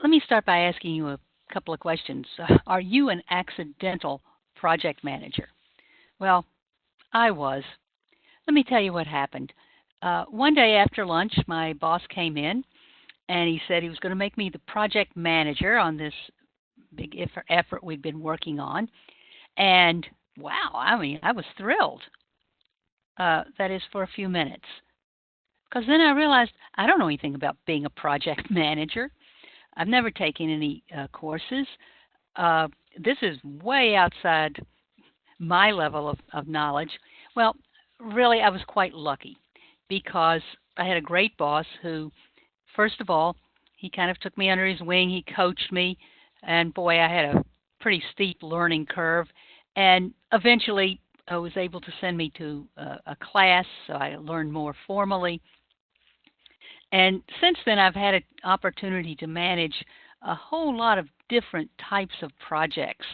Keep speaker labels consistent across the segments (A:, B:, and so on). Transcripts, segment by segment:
A: Let me start by asking you a couple of questions. Are you an accidental project manager? Well, I was. Let me tell you what happened. One day after lunch, my boss came in and he said he was going to make me the project manager on this big effort we'd been working on. And wow, I mean, I was thrilled. That is for a few minutes. Because then I realized I don't know anything about being a project manager. I've never taken any courses. Uh, this is way outside my level of knowledge. Well, really, I was quite lucky because I had a great boss who, first of all, he kind of took me under his wing. He coached me, and boy, I had a pretty steep learning curve. And eventually, I was able to send me to a class, so I learned more formally. And since then, I've had an opportunity to manage a whole lot of different types of projects.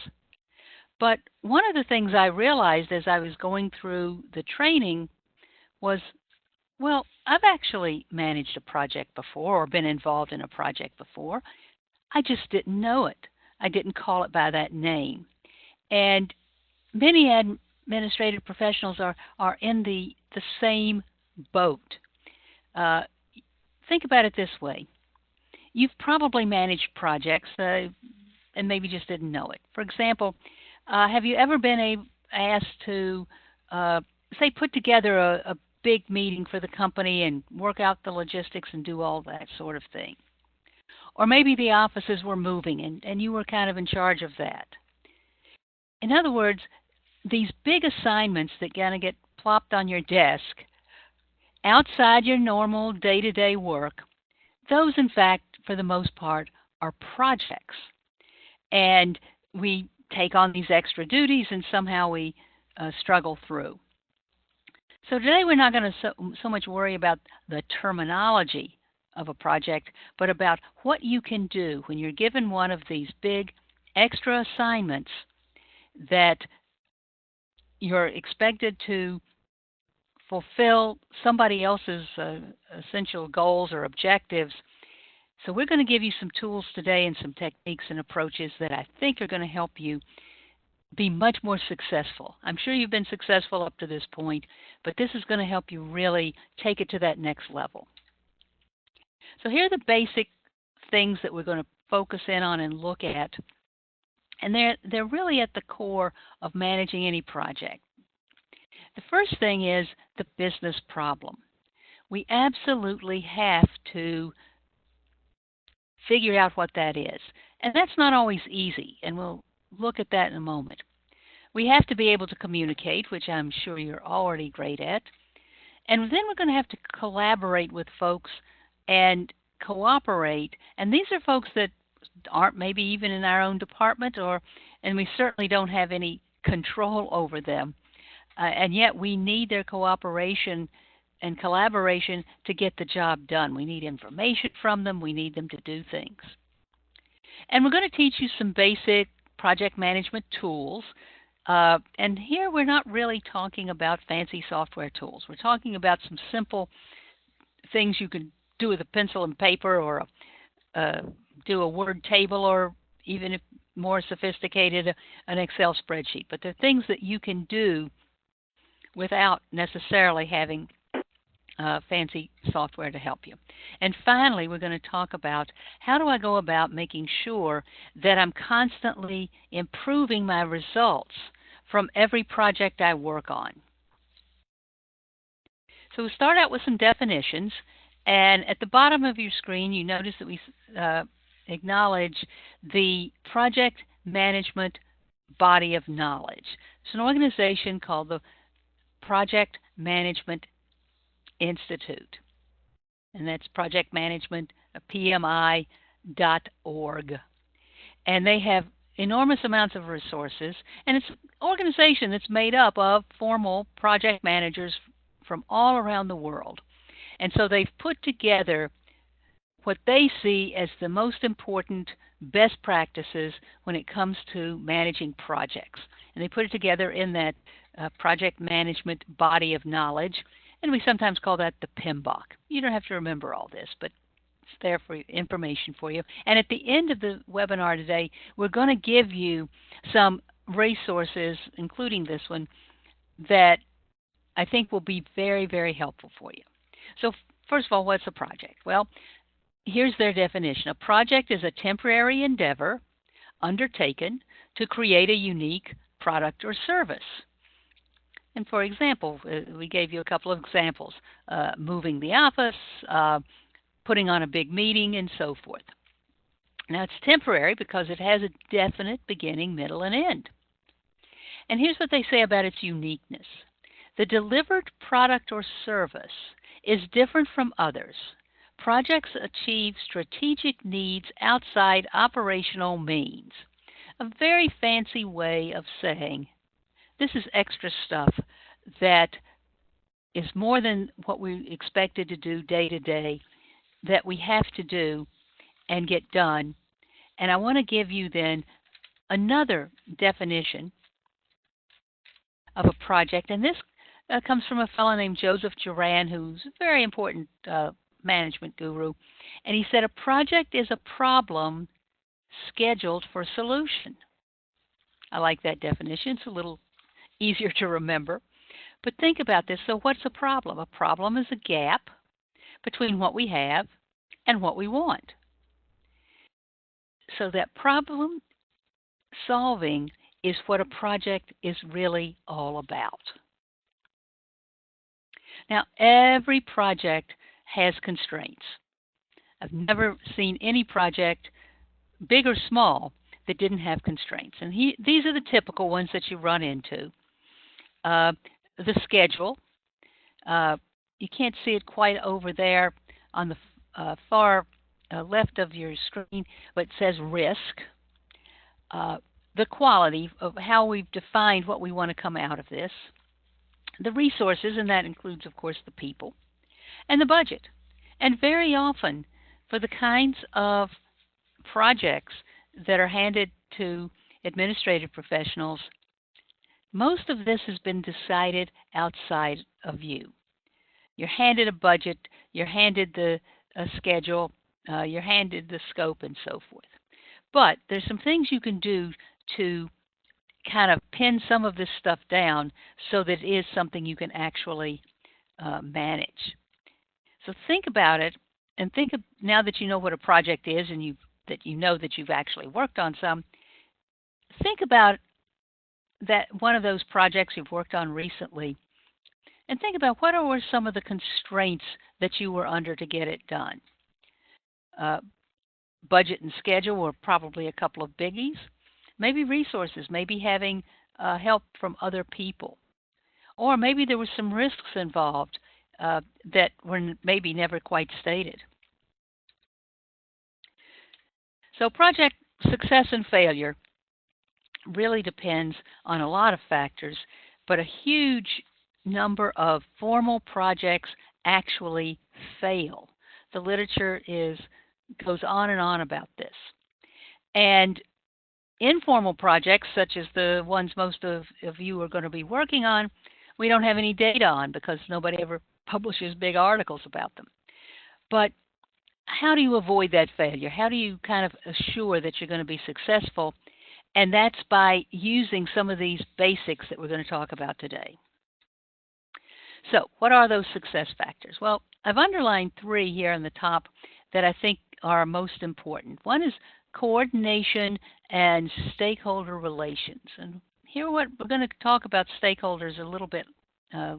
A: But one of the things I realized as I was going through the training was, well, I've actually managed a project before or been involved in a project before. I just didn't know it. I didn't call it by that name. And many administrative professionals are in the same boat. Uh, think about it this way. You've probably managed projects and maybe just didn't know it. For example, have you ever been asked to, uh, say, put together a big meeting for the company and work out the logistics and do all that sort of thing? Or maybe the offices were moving and you were kind of in charge of that. In other words, these big assignments that kind of get plopped on your desk outside your normal day-to-day work, those, in fact, for the most part, are projects. And we take on these extra duties and somehow we struggle through. So today we're not going to so much worry about the terminology of a project, but about what you can do when you're given one of these big extra assignments that you're expected to fulfill somebody else's essential goals or objectives. So we're going to give you some tools today and some techniques and approaches that I think are going to help you be much more successful. I'm sure you've been successful up to this point, but this is going to help you really take it to that next level. So here are the basic things that we're going to focus in on and look at. And they're really at the core of managing any project. The first thing is the business problem. We absolutely have to figure out what that is. And that's not always easy, and we'll look at that in a moment. We have to be able to communicate, which I'm sure you're already great at. And then we're going to have to collaborate with folks and cooperate. And these are folks that aren't maybe even in our own department, and we certainly don't have any control over them. And yet we need their cooperation and collaboration to get the job done. We need information from them. We need them to do things. And we're going to teach you some basic project management tools. And here we're not really talking about fancy software tools. We're talking about some simple things you can do with a pencil and paper, or do a Word table, or even if more sophisticated, an Excel spreadsheet. But they're things that you can do without necessarily having fancy software to help you. And finally, we're going to talk about how do I go about making sure that I'm constantly improving my results from every project I work on. So we'll start out with some definitions. And at the bottom of your screen, you notice that we acknowledge the project management body of knowledge. It's an organization called the Project Management Institute, and that's Project Management, PMI.org. And they have enormous amounts of resources, and it's an organization that's made up of formal project managers from all around the world. And so they've put together what they see as the most important best practices when it comes to managing projects. And they put it together in that project management body of knowledge, and we sometimes call that the PMBOK. You don't have to remember all this, but there for information for you. And at the end of the webinar today, we're going to give you some resources, including this one, that I think will be very, very helpful for you. So first of all, what's a project? Well, here's their definition. A project is a temporary endeavor undertaken to create a unique product or service. And for example, we gave you a couple of examples, moving the office, putting on a big meeting, and so forth. Now, it's temporary because it has a definite beginning, middle, and end. And here's what they say about its uniqueness. The delivered product or service is different from others. Projects achieve strategic needs outside operational means. A very fancy way of saying this is extra stuff that is more than what we expected to do day to day, that we have to do and get done. And I want to give you then another definition of a project. And this comes from a fellow named Joseph Juran, who's a very important management guru. And he said, a project is a problem scheduled for solution. I like that definition. It's a little easier to remember. But think about this. So what's a problem? A problem is a gap between what we have and what we want. So that problem solving is what a project is really all about. Now, every project has constraints. I've never seen any project, big or small, that didn't have constraints. And these are the typical ones that you run into. The schedule. You can't see it quite over there on the far left of your screen, but it says risk. The quality of how we've defined what we want to come out of this. The resources, and that includes, of course, the people. And the budget. And very often, for the kinds of projects that are handed to administrative professionals, most of this has been decided outside of you. You're handed a budget, you're handed a schedule, you're handed the scope, and so forth. But there's some things you can do to kind of pin some of this stuff down so that it is something you can actually manage. So think about it, and think of, now that you know what a project is and that you know that you've actually worked on some, think about that one of those projects you've worked on recently, and think about what were some of the constraints that you were under to get it done. Budget and schedule were probably a couple of biggies. Maybe resources, maybe having help from other people. Or maybe there were some risks involved that were maybe never quite stated. So project success and failure really depends on a lot of factors, but a huge number of formal projects actually fail. The literature goes on and on about this. And informal projects, such as the ones most of you are going to be working on, we don't have any data on because nobody ever publishes big articles about them. But how do you avoid that failure? How do you kind of assure that you're going to be successful? And that's by using some of these basics that we're going to talk about today. So what are those success factors? Well, I've underlined 3 here on the top that I think are most important. One is coordination and stakeholder relations. And here we're going to talk about stakeholders a little bit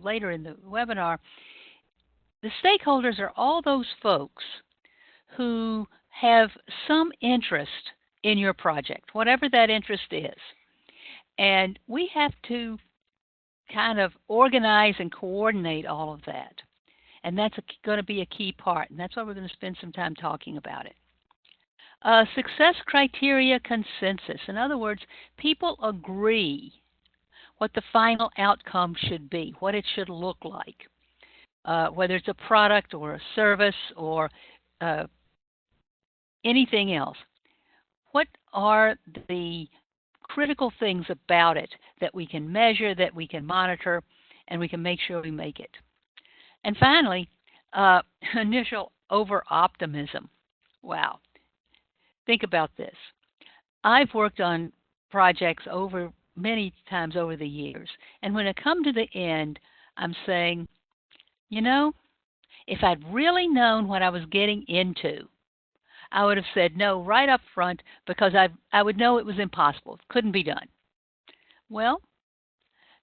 A: later in the webinar. The stakeholders are all those folks who have some interest in your project, whatever that interest is. And we have to kind of organize and coordinate all of that. And that's going to be a key part, and that's why we're going to spend some time talking about it. Success criteria consensus. In other words, people agree what the final outcome should be, what it should look like, whether it's a product or a service or anything else. What are the critical things about it that we can measure, that we can monitor, and we can make sure we make it? And finally, initial over-optimism. Wow. Think about this. I've worked on projects over many times over the years, and when I come to the end, I'm saying, you know, if I'd really known what I was getting into, I would have said no right up front because I would know it was impossible. It couldn't be done. Well,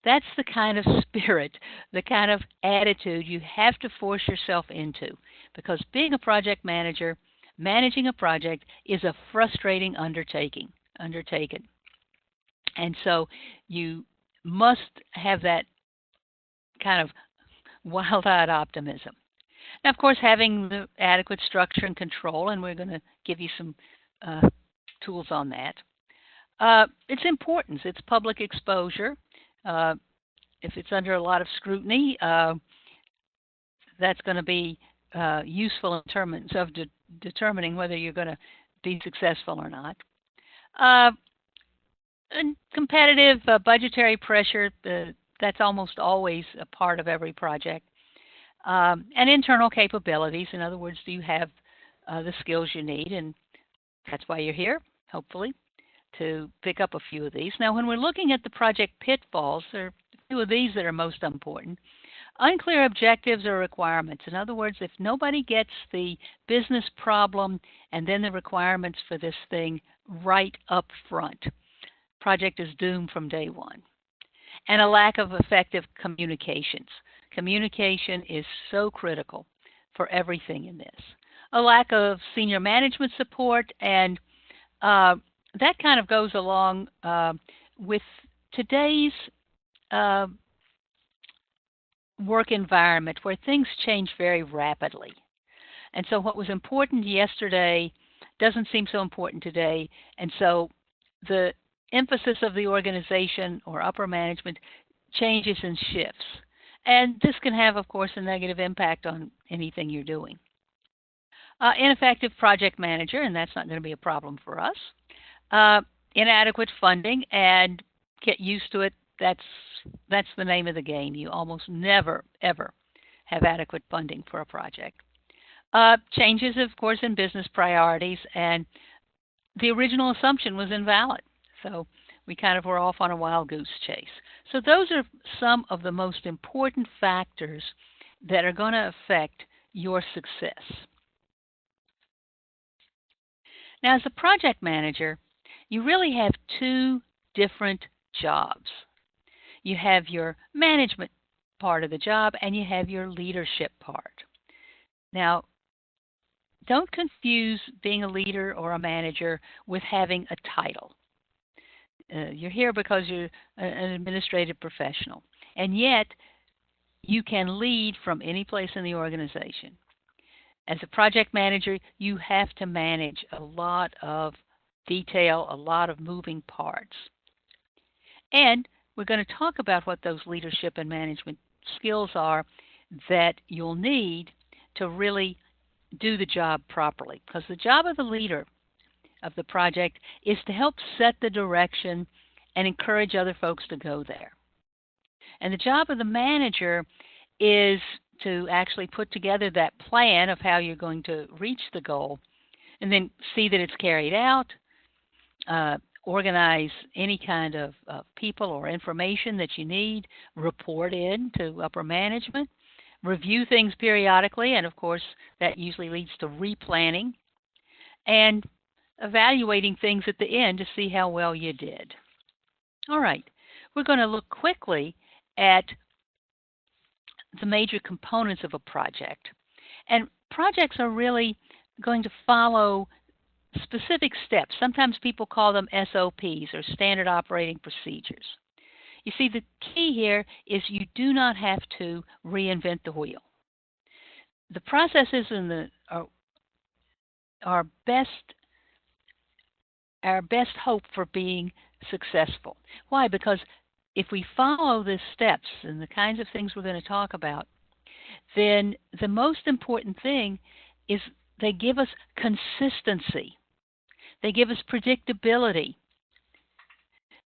A: that's the kind of spirit, the kind of attitude you have to force yourself into because being a project manager, managing a project is a frustrating undertaken. And so you must have that kind of wild-eyed optimism. Now, of course, having the adequate structure and control, and we're going to give you some tools on that. Its importance, its public exposure. Uh, if it's under a lot of scrutiny, that's going to be useful in terms of determining whether you're going to be successful or not. And competitive budgetary pressure, that's almost always a part of every project. And internal capabilities. In other words, do you have the skills you need? And that's why you're here, hopefully, to pick up a few of these. Now, when we're looking at the project pitfalls, there are a few of these that are most important. Unclear objectives or requirements. In other words, if nobody gets the business problem and then the requirements for this thing right up front, project is doomed from day one. And a lack of effective communications. Communication is so critical for everything in this. A lack of senior management support, and that kind of goes along with today's work environment where things change very rapidly. And so what was important yesterday doesn't seem so important today. And so the emphasis of the organization or upper management changes and shifts. And this can have, of course, a negative impact on anything you're doing. Ineffective project manager, and that's not going to be a problem for us. Inadequate funding, and get used to it. That's the name of the game. You almost never, ever have adequate funding for a project. Changes, of course, in business priorities, and the original assumption was invalid. So we kind of were off on a wild goose chase. So those are some of the most important factors that are going to affect your success. Now, as a project manager, you really have two different jobs. You have your management part of the job and you have your leadership part. Now, don't confuse being a leader or a manager with having a title. You're here because you're an administrative professional, and yet you can lead from any place in the organization. As a project manager, you have to manage a lot of detail, a lot of moving parts. And we're going to talk about what those leadership and management skills are that you'll need to really do the job properly. Because the job of the leader of the project is to help set the direction and encourage other folks to go there. And the job of the manager is to actually put together that plan of how you're going to reach the goal and then see that it's carried out, organize any kind of people or information that you need, report in to upper management, review things periodically, and of course that usually leads to replanning, and evaluating things at the end to see how well you did. All right, we're going to look quickly at the major components of a project. And projects are really going to follow specific steps. Sometimes people call them SOPs, or standard operating procedures. You see, the key here is you do not have to reinvent the wheel. The processes in our best hope for being successful. Why? Because if we follow the steps and the kinds of things we're going to talk about, then the most important thing is they give us consistency. They give us predictability.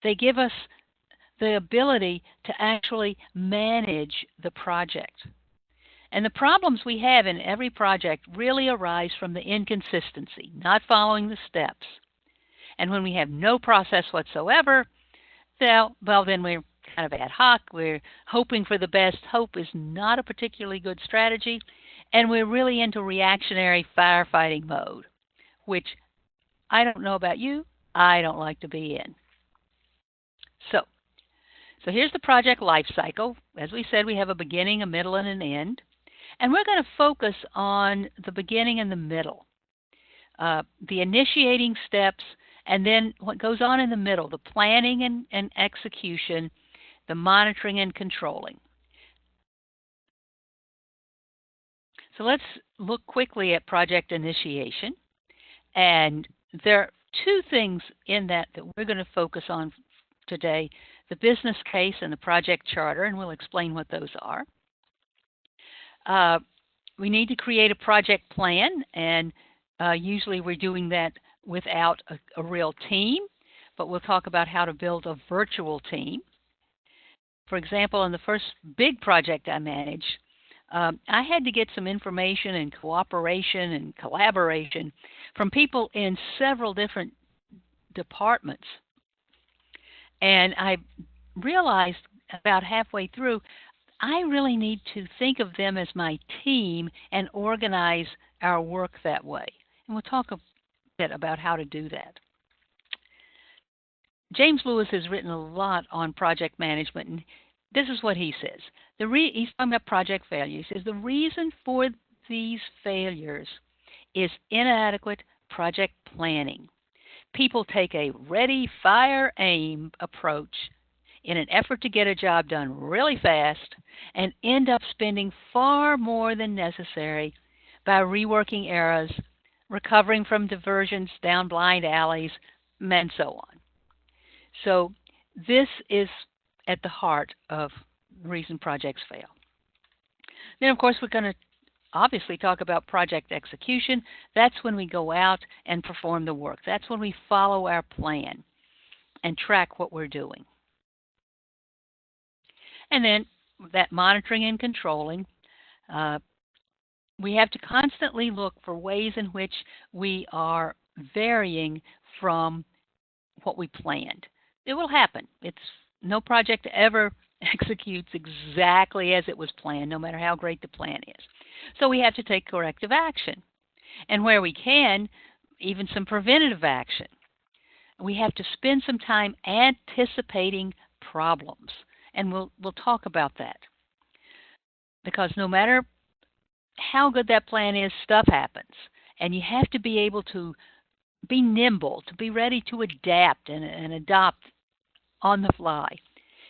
A: They give us the ability to actually manage the project. And the problems we have in every project really arise from the inconsistency, not following the steps. And when we have no process whatsoever, well, then we're kind of ad hoc. We're hoping for the best. Hope is not a particularly good strategy. And we're really into reactionary firefighting mode, which I don't know about you, I don't like to be in. So here's the project life cycle. As we said, we have a beginning, a middle, and an end. And we're going to focus on the beginning and the middle, the initiating steps, and then what goes on in the middle, the planning and execution, the monitoring and controlling. So let's look quickly at project initiation. And there are two things in that we're going to focus on today, the business case and the project charter, and we'll explain what those are. We need to create a project plan, and usually we're doing that without a real team, but we'll talk about how to build a virtual team. For example, in the first big project I managed, I had to get some information and cooperation and collaboration from people in several different departments. And I realized about halfway through, I really need to think of them as my team and organize our work that way. And we'll talk a bit about how to do that. James Lewis has written a lot on project management, and this is what he says. He's talking about project failures. He says the reason for these failures is inadequate project planning. People take a ready, fire, aim approach in an effort to get a job done really fast and end up spending far more than necessary by reworking errors, recovering from diversions down blind alleys, and so on. So this is at the heart of the reason projects fail. Then, of course, we're going to obviously talk about project execution. That's when we go out and perform the work. That's when we follow our plan and track what we're doing. And then that monitoring and controlling, we have to constantly look for ways in which we are varying from what we planned. It will happen. No project ever executes exactly as it was planned, no matter how great the plan is. So we have to take corrective action. And where we can, even some preventative action. We have to spend some time anticipating problems. And we'll talk about that. Because no matter how good that plan is, stuff happens. And you have to be able to be nimble, to be ready to adapt and adopt on the fly.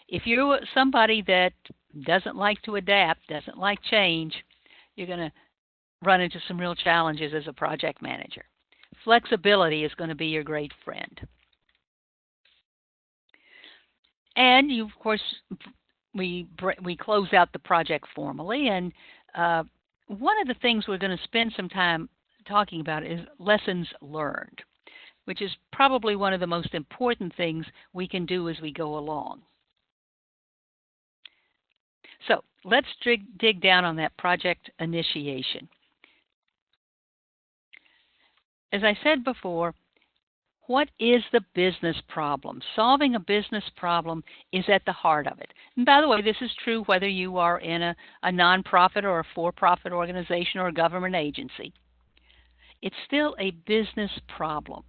A: If you're somebody that doesn't like to adapt, doesn't like change, you're going to run into some real challenges as a project manager. Flexibility is going to be your great friend. And of course, we close out the project formally. And one of the things we're going to spend some time talking about is lessons learned, which is probably one of the most important things we can do as we go along. So let's dig down on that project initiation. As I said before, what is the business problem? Solving a business problem is at the heart of it. And by the way, this is true whether you are in a nonprofit or a for-profit organization or a government agency. It's still a business problem.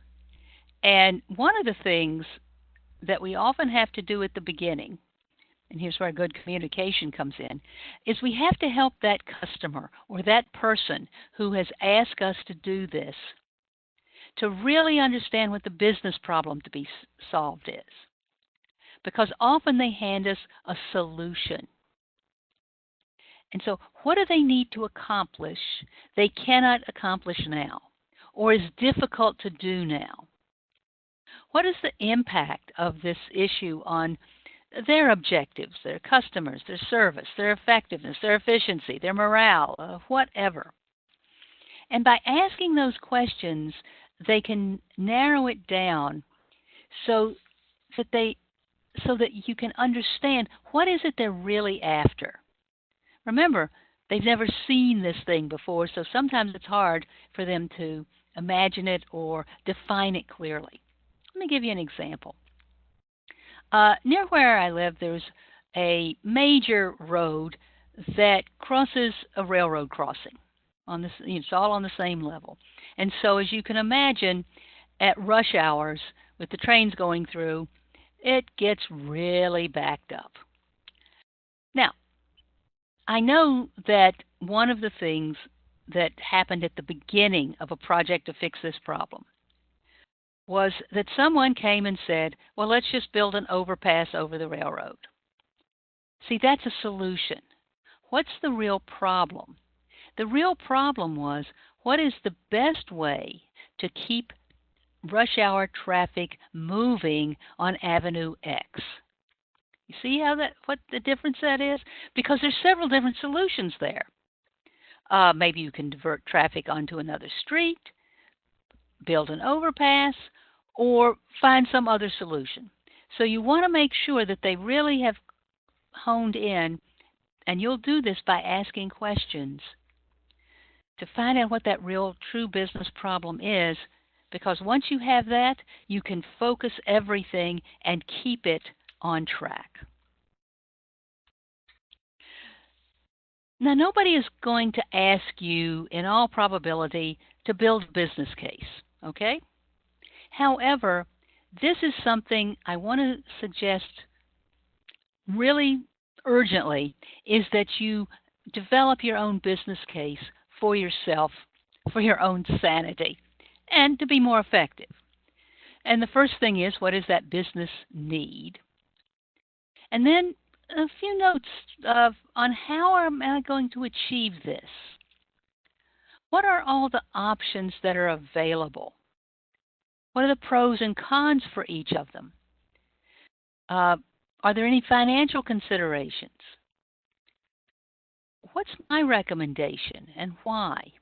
A: And one of the things that we often have to do at the beginning, and here's where good communication comes in, is we have to help that customer or that person who has asked us to do this to really understand what the business problem to be solved is. Because often they hand us a solution. And so what do they need to accomplish they cannot accomplish now or is difficult to do now? What is the impact of this issue on their objectives, their customers, their service, their effectiveness, their efficiency, their morale, whatever? And by asking those questions, they can narrow it down so that you can understand what is it they're really after. Remember, They've never seen this thing before, so sometimes it's hard for them to imagine it or define it clearly. Let me give you an example. Near where I live, there's a major road that crosses a railroad crossing. It's all on the same level. And so, as you can imagine, at rush hours, with the trains going through, it gets really backed up. Now, I know that one of the things that happened at the beginning of a project to fix this problem was that someone came and said, well, let's just build an overpass over the railroad. See, that's a solution. What's the real problem? The real problem was, what is the best way to keep rush hour traffic moving on Avenue X? You see what the difference that is? Because there's several different solutions there. Maybe you can divert traffic onto another street, build an overpass, or find some other solution. So you want to make sure that they really have honed in, and you'll do this by asking questions to find out what that real true business problem is, because once you have that, you can focus everything and keep it on track. Now, nobody is going to ask you, in all probability, to build a business case, okay? However, this is something I want to suggest really urgently, is that you develop your own business case for yourself, for your own sanity, and to be more effective. And the first thing is, what does that business need? And then a few notes on how am I going to achieve this? What are all the options that are available? What are the pros and cons for each of them? Are there any financial considerations? What's my recommendation and why?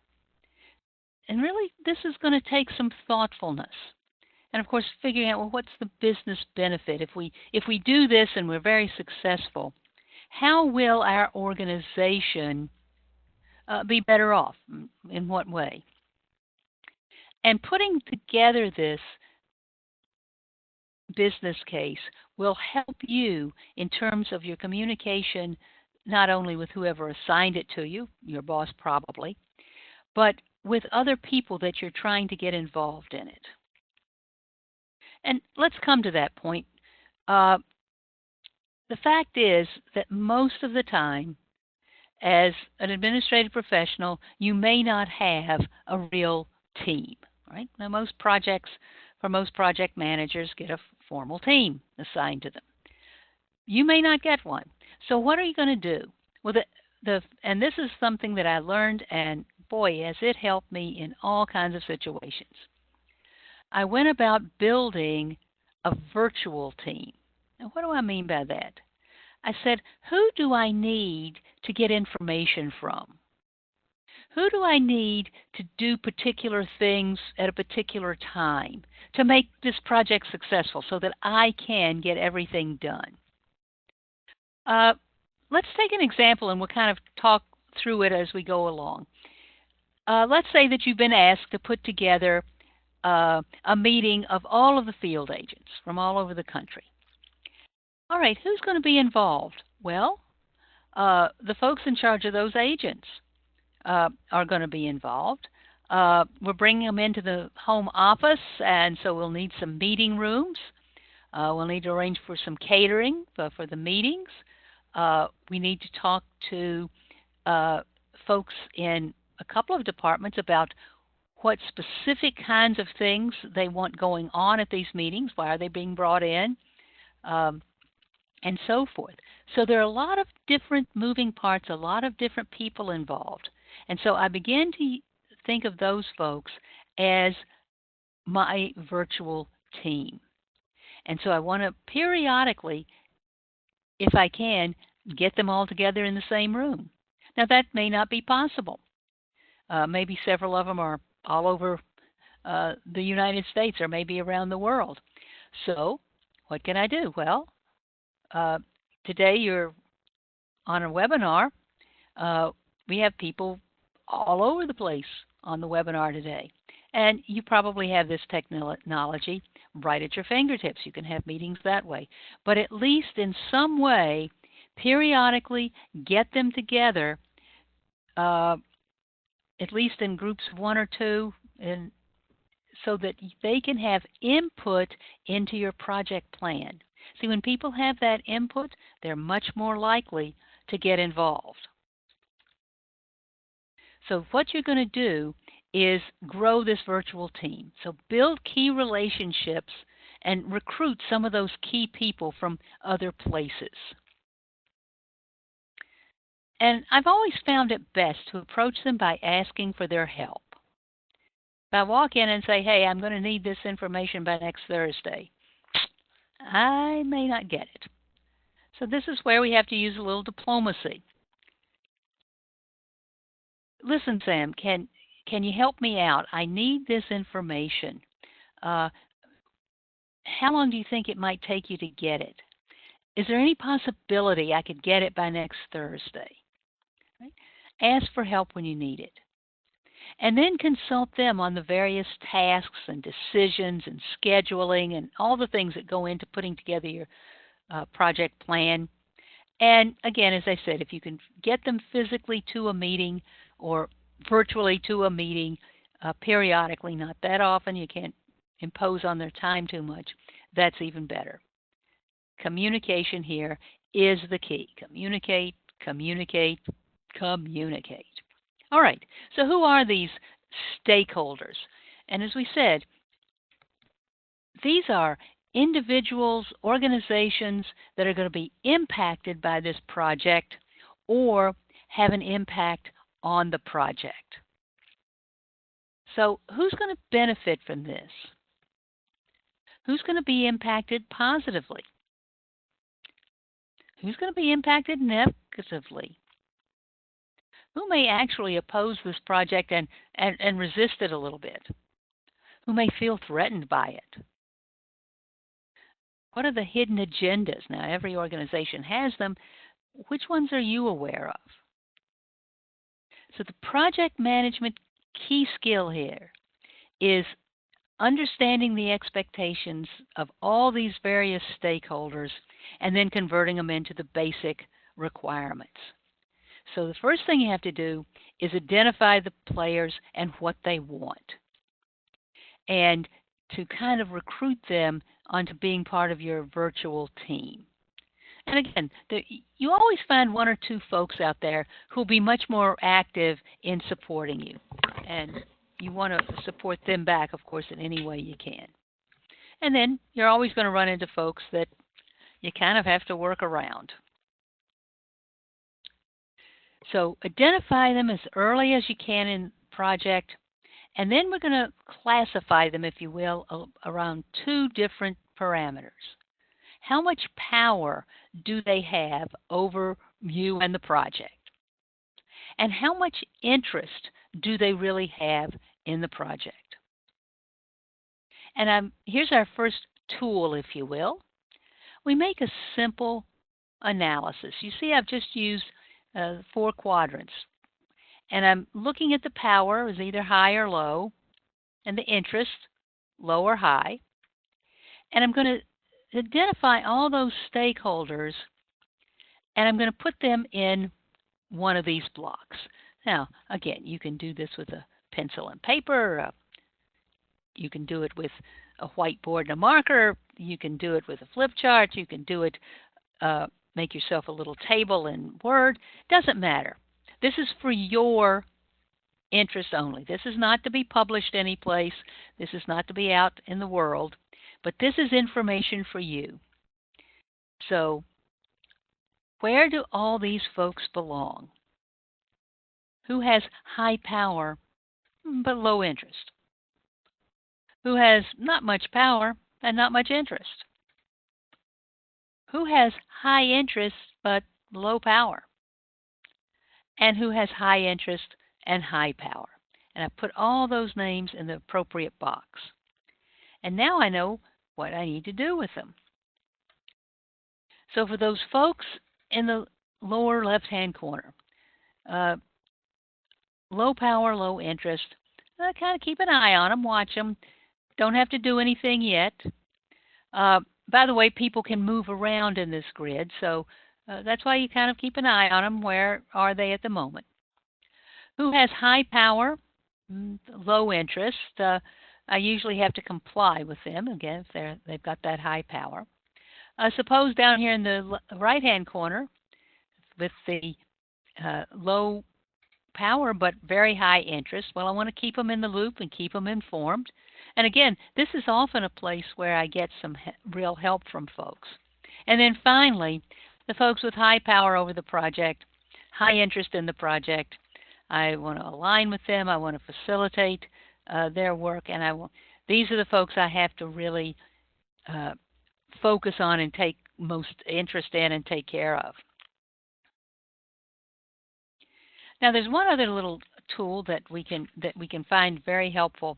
A: And really, this is going to take some thoughtfulness. And of course, figuring out, well, what's the business benefit? If we do this and we're very successful, how will our organization be better off? In what way? And putting together this business case will help you in terms of your communication, not only with whoever assigned it to you, your boss probably, but with other people that you're trying to get involved in it. And let's come to that point. The fact is that most of the time, as an administrative professional, you may not have a real team, right? Now, most project managers get a formal team assigned to them. You may not get one. So what are you going to do? Well, and this is something that I learned, and boy, has it helped me in all kinds of situations. I went about building a virtual team. Now, what do I mean by that? I said, who do I need to get information from? Who do I need to do particular things at a particular time to make this project successful so that I can get everything done? Let's take an example, and we'll kind of talk through it as we go along. Let's say that you've been asked to put together a meeting of all of the field agents from all over the country. All right, who's going to be involved? Well, the folks in charge of those agents are going to be involved. We're bringing them into the home office, and so we'll need some meeting rooms. We'll need to arrange for some catering for the meetings. We need to talk to folks in a couple of departments about what specific kinds of things they want going on at these meetings. Why are they being brought in? And so forth. So there are a lot of different moving parts, a lot of different people involved. And so I began to think of those folks as my virtual team. And so I want to periodically, if I can, get them all together in the same room. Now, that may not be possible. Maybe several of them are all over the United States or maybe around the world. So what can I do? Well, today you're on a webinar. We have people all over the place on the webinar today. And you probably have this technology right at your fingertips. You can have meetings that way. But at least in some way, periodically get them together, at least in groups of 1 or 2, and so that they can have input into your project plan. See, when people have that input, they're much more likely to get involved. So what you're going to do is grow this virtual team. So build key relationships and recruit some of those key people from other places. And I've always found it best to approach them by asking for their help. If I walk in and say, hey, I'm going to need this information by next Thursday, I may not get it. So this is where we have to use a little diplomacy. Listen, Sam, can you help me out? I need this information. How long do you think it might take you to get it? Is there any possibility I could get it by next Thursday? Right? Ask for help when you need it. And then consult them on the various tasks and decisions and scheduling and all the things that go into putting together your project plan. And again, as I said, if you can get them physically to a meeting or virtually to a meeting periodically, not that often, you can't impose on their time too much, that's even better. Communication here is the key. Communicate, communicate, communicate. All right, so who are these stakeholders? And as we said, these are individuals, organizations that are going to be impacted by this project or have an impact on the project. So who's going to benefit from this? Who's going to be impacted positively? Who's going to be impacted negatively? Who may actually oppose this project and resist it a little bit? Who may feel threatened by it? What are the hidden agendas? Now, every organization has them. Which ones are you aware of? So the project management key skill here is understanding the expectations of all these various stakeholders and then converting them into the basic requirements. So the first thing you have to do is identify the players and what they want, and to kind of recruit them onto being part of your virtual team. And again, you always find 1 or 2 folks out there who will be much more active in supporting you. And you want to support them back, of course, in any way you can. And then you're always going to run into folks that you kind of have to work around. So identify them as early as you can in the project, and then we're going to classify them, if you will, around 2 different parameters. How much power do they have over you and the project? And how much interest do they really have in the project? And here's our first tool, if you will. We make a simple analysis. You see, I've just used 4 quadrants. And I'm looking at the power as either high or low, and the interest, low or high. And I'm going to identify all those stakeholders, and I'm going to put them in one of these blocks. Now, again, you can do this with a pencil and paper. You can do it with a whiteboard and a marker. You can do it with a flip chart. You can do it, make yourself a little table in Word. Doesn't matter. This is for your interest only. This is not to be published anyplace. This is not to be out in the world. But this is information for you. So, where do all these folks belong? Who has high power but low interest? Who has not much power and not much interest? Who has high interest but low power? And who has high interest and high power? And I put all those names in the appropriate box. And now I know what I need to do with them. So for those folks in the lower left-hand corner, low power, low interest. Kind of keep an eye on them, watch them. Don't have to do anything yet. By the way, people can move around in this grid, so that's why you kind of keep an eye on them. Where are they at the moment? Who has high power, low interest? I usually have to comply with them again if they've got that high power. Suppose down here in the right-hand corner with the low power but very high interest. Well, I want to keep them in the loop and keep them informed. And again, this is often a place where I get some real help from folks. And then finally, the folks with high power over the project, high interest in the project, I want to align with them. I want to facilitate their work, and these are the folks I have to really focus on and take most interest in and take care of. Now, there's one other little tool that we can find very helpful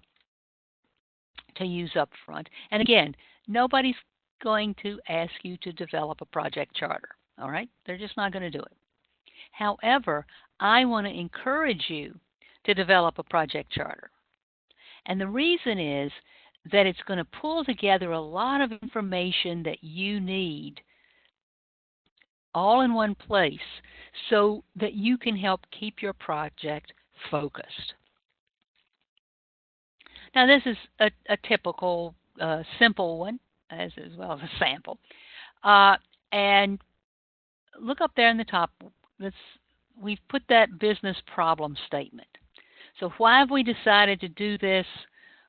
A: to use up front. And again, nobody's going to ask you to develop a project charter. All right? They're just not going to do it. However, I want to encourage you to develop a project charter. And the reason is that it's going to pull together a lot of information that you need all in one place so that you can help keep your project focused. Now, this is a typical simple one as well as a sample. And look up there in the top. We've put that business problem statement. So why have we decided to do this?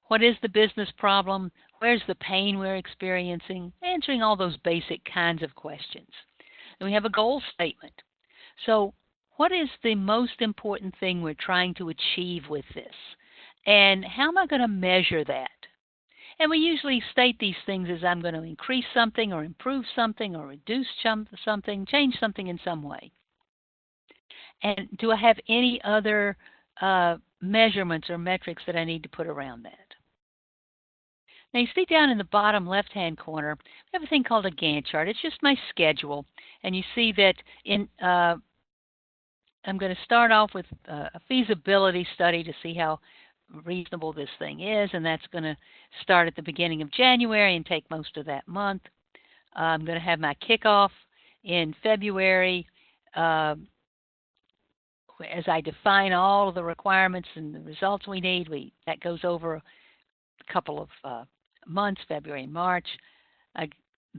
A: What is the business problem? Where's the pain we're experiencing? Answering all those basic kinds of questions. And we have a goal statement. So what is the most important thing we're trying to achieve with this? And how am I going to measure that? And we usually state these things as I'm going to increase something or improve something or reduce something, change something in some way. And do I have any other measurements or metrics that I need to put around that? Now, you see down in the bottom left-hand corner, we have a thing called a Gantt chart. It's just my schedule. And you see that I'm going to start off with a feasibility study to see how reasonable this thing is, and that's going to start at the beginning of January and take most of that month. I'm going to have my kickoff in February as I define all of the requirements and the results we need. That goes over a couple of months, February and March.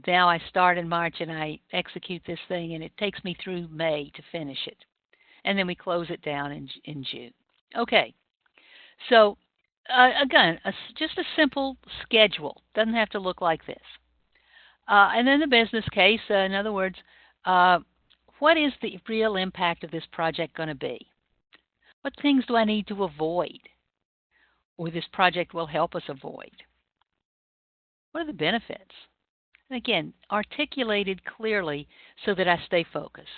A: Now I start in March and I execute this thing, and it takes me through May to finish it. And then we close it down in June. Okay. So, again, just a simple schedule. Doesn't have to look like this. And then the business case, in other words, what is the real impact of this project going to be? What things do I need to avoid, or this project will help us avoid? What are the benefits? And again, articulated clearly so that I stay focused.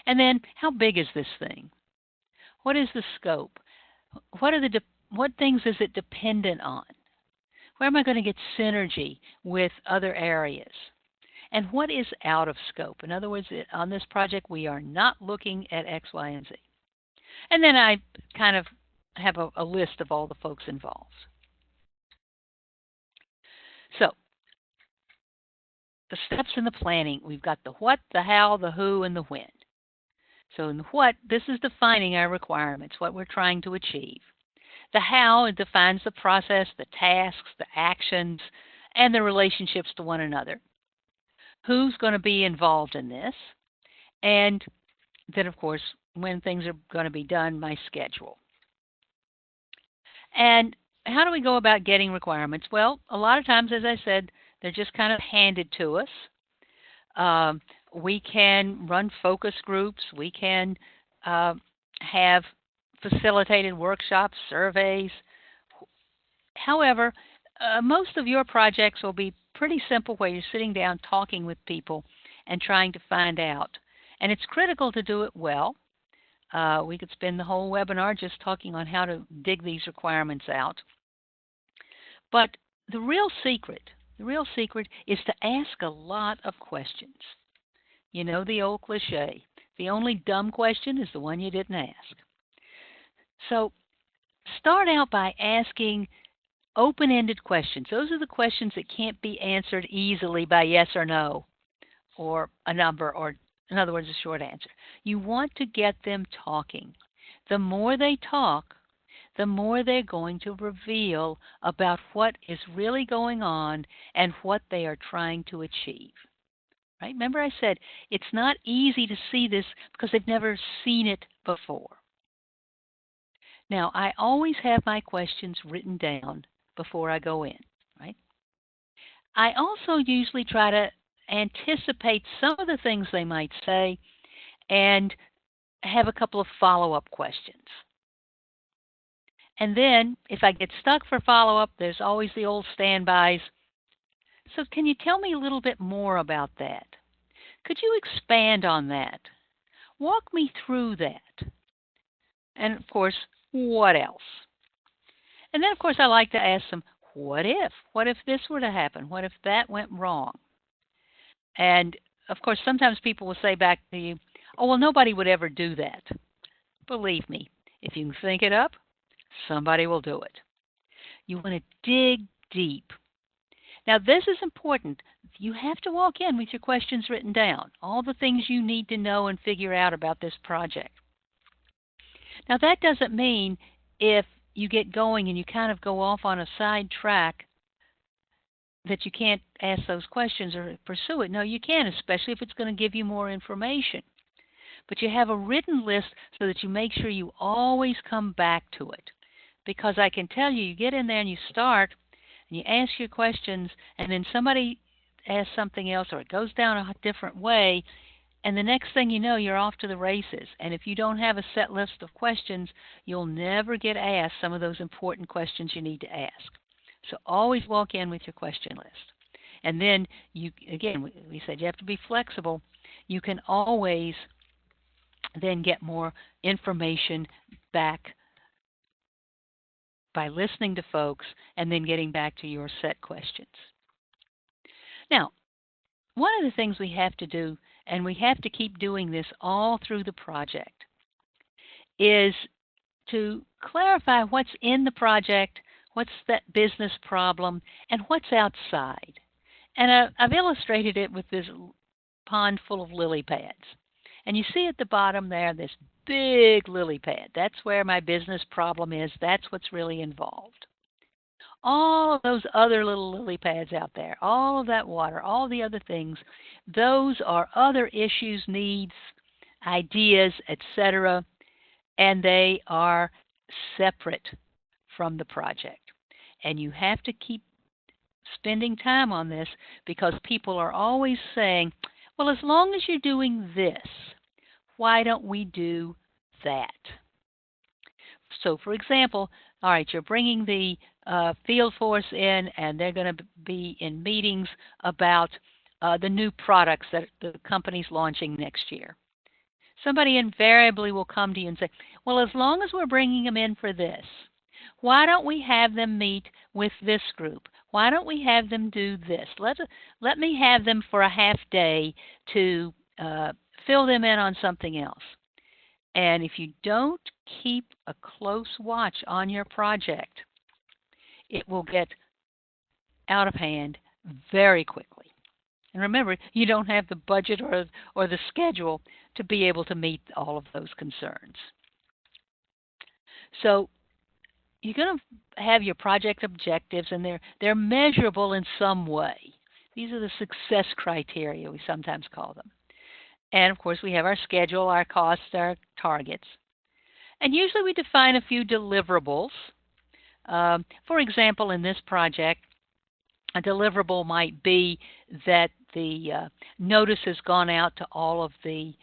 A: And then, how big is this thing? What is the scope? What things is it dependent on? Where am I going to get synergy with other areas? And what is out of scope? In other words, on this project, we are not looking at X, Y, and Z. And then I kind of have a list of all the folks involved. So, the steps in the planning, we've got the what, the how, the who, and the when. So in the what, this is defining our requirements, what we're trying to achieve. The how, it defines the process, the tasks, the actions, and the relationships to one another. Who's going to be involved in this? And then, of course, when things are going to be done, my schedule. And how do we go about getting requirements? Well, a lot of times, as I said, they're just kind of handed to us. We can run focus groups. We can have facilitated workshops, surveys. However, most of your projects will be pretty simple where you're sitting down talking with people and trying to find out. And it's critical to do it well. We could spend the whole webinar just talking on how to dig these requirements out. But the real secret is to ask a lot of questions. You know the old cliche, the only dumb question is the one you didn't ask. So start out by asking open-ended questions. Those are the questions that can't be answered easily by yes or no or a number, or in other words, a short answer. You want to get them talking. The more they talk, the more they're going to reveal about what is really going on and what they are trying to achieve. Right? Remember I said it's not easy to see this because they've never seen it before. Now, I always have my questions written down before I go in, right? I also usually try to anticipate some of the things they might say and have a couple of follow-up questions. And then, if I get stuck for follow-up, there's always the old standbys. So can you tell me a little bit more about that? Could you expand on that? Walk me through that. And of course, what else? And then, of course, I like to ask them, what if? What if this were to happen? What if that went wrong? And, of course, sometimes people will say back to you, oh, well, nobody would ever do that. Believe me, if you can think it up, somebody will do it. You want to dig deep. Now, this is important. You have to walk in with your questions written down, all the things you need to know and figure out about this project. Now, that doesn't mean if you get going and you kind of go off on a side track that you can't ask those questions or pursue it. No, you can, especially if it's going to give you more information. But you have a written list so that you make sure you always come back to it. Because I can tell you, you get in there and you start and you ask your questions, and then somebody asks something else or it goes down a different way, and the next thing you know, you're off to the races. And if you don't have a set list of questions, you'll never get asked some of those important questions you need to ask. So always walk in with your question list. And then, we said you have to be flexible. You can always then get more information back by listening to folks and then getting back to your set questions. Now, one of the things we have to do, and we have to keep doing this all through the project, is to clarify what's in the project, what's that business problem, and what's outside. And I've illustrated it with this pond full of lily pads. And you see at the bottom there this big lily pad. That's where my business problem is. That's what's really involved. All of those other little lily pads out there, all of that water, all the other things, those are other issues, needs, ideas, etc., and they are separate from the project. And you have to keep spending time on this because people are always saying, well, as long as you're doing this, why don't we do that? So, for example, all right, you're bringing the field force in, and they're going to be in meetings about the new products that the company's launching next year. Somebody invariably will come to you and say, well, as long as we're bringing them in for this, why don't we have them meet with this group? Why don't we have them do this? Let me have them for a half day to fill them in on something else. And if you don't keep a close watch on your project, it will get out of hand very quickly. And remember, you don't have the budget or the schedule to be able to meet all of those concerns. So you're going to have your project objectives, and they're measurable in some way. These are the success criteria, we sometimes call them. And, of course, we have our schedule, our costs, our targets. And usually we define a few deliverables. For example, in this project, a deliverable might be that the notice has gone out to all of the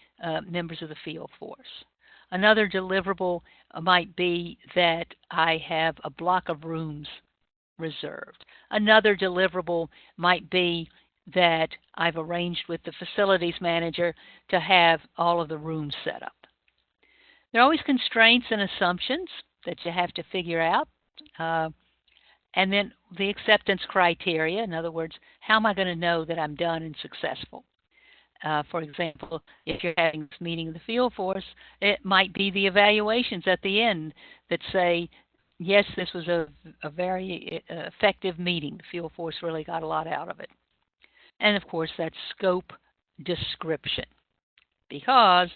A: members of the field force. Another deliverable might be that I have a block of rooms reserved. Another deliverable might be that I've arranged with the facilities manager to have all of the rooms set up. There are always constraints and assumptions that you have to figure out. And then the acceptance criteria, in other words, how am I going to know that I'm done and successful? For example, if you're having this meeting of the field force, it might be the evaluations at the end that say, yes, this was a very effective meeting. The field force really got a lot out of it. And of course, that's scope description, because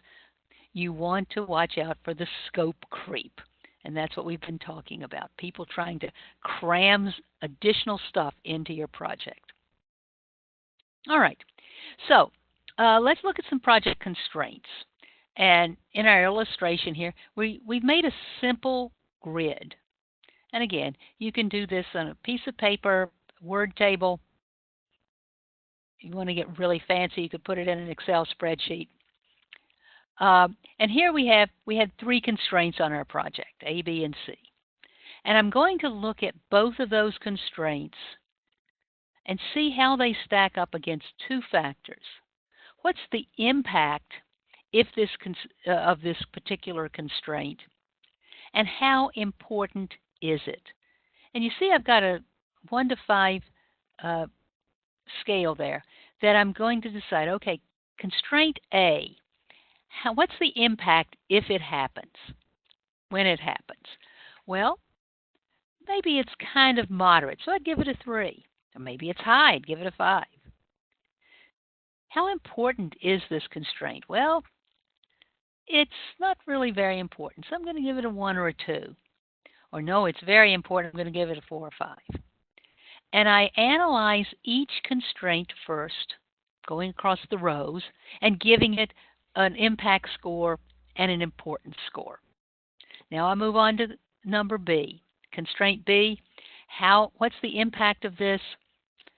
A: you want to watch out for the scope creep. And that's what we've been talking about, people trying to cram additional stuff into your project. All right, so let's look at some project constraints. And in our illustration here, we've made a simple grid. And again, you can do this on a piece of paper, Word table. If you want to get really fancy, you could put it in an Excel spreadsheet. And here we had 3 constraints on our project, A, B, and C. And I'm going to look at both of those constraints and see how they stack up against 2 factors. What's the impact of this particular constraint, and how important is it? And you see I've got a 1 to 5 scale there that I'm going to decide, okay, constraint A, what's the impact if it happens, when it happens? Well, maybe it's kind of moderate, so I'd give it a 3. Or maybe it's high, I'd give it a 5. How important is this constraint? Well, it's not really very important, so I'm going to give it a 1 or a 2. Or no, it's very important, I'm going to give it a 4 or 5. And I analyze each constraint first, going across the rows, and giving it an impact score and an importance score. Now I move on to number B. Constraint B, what's the impact of this?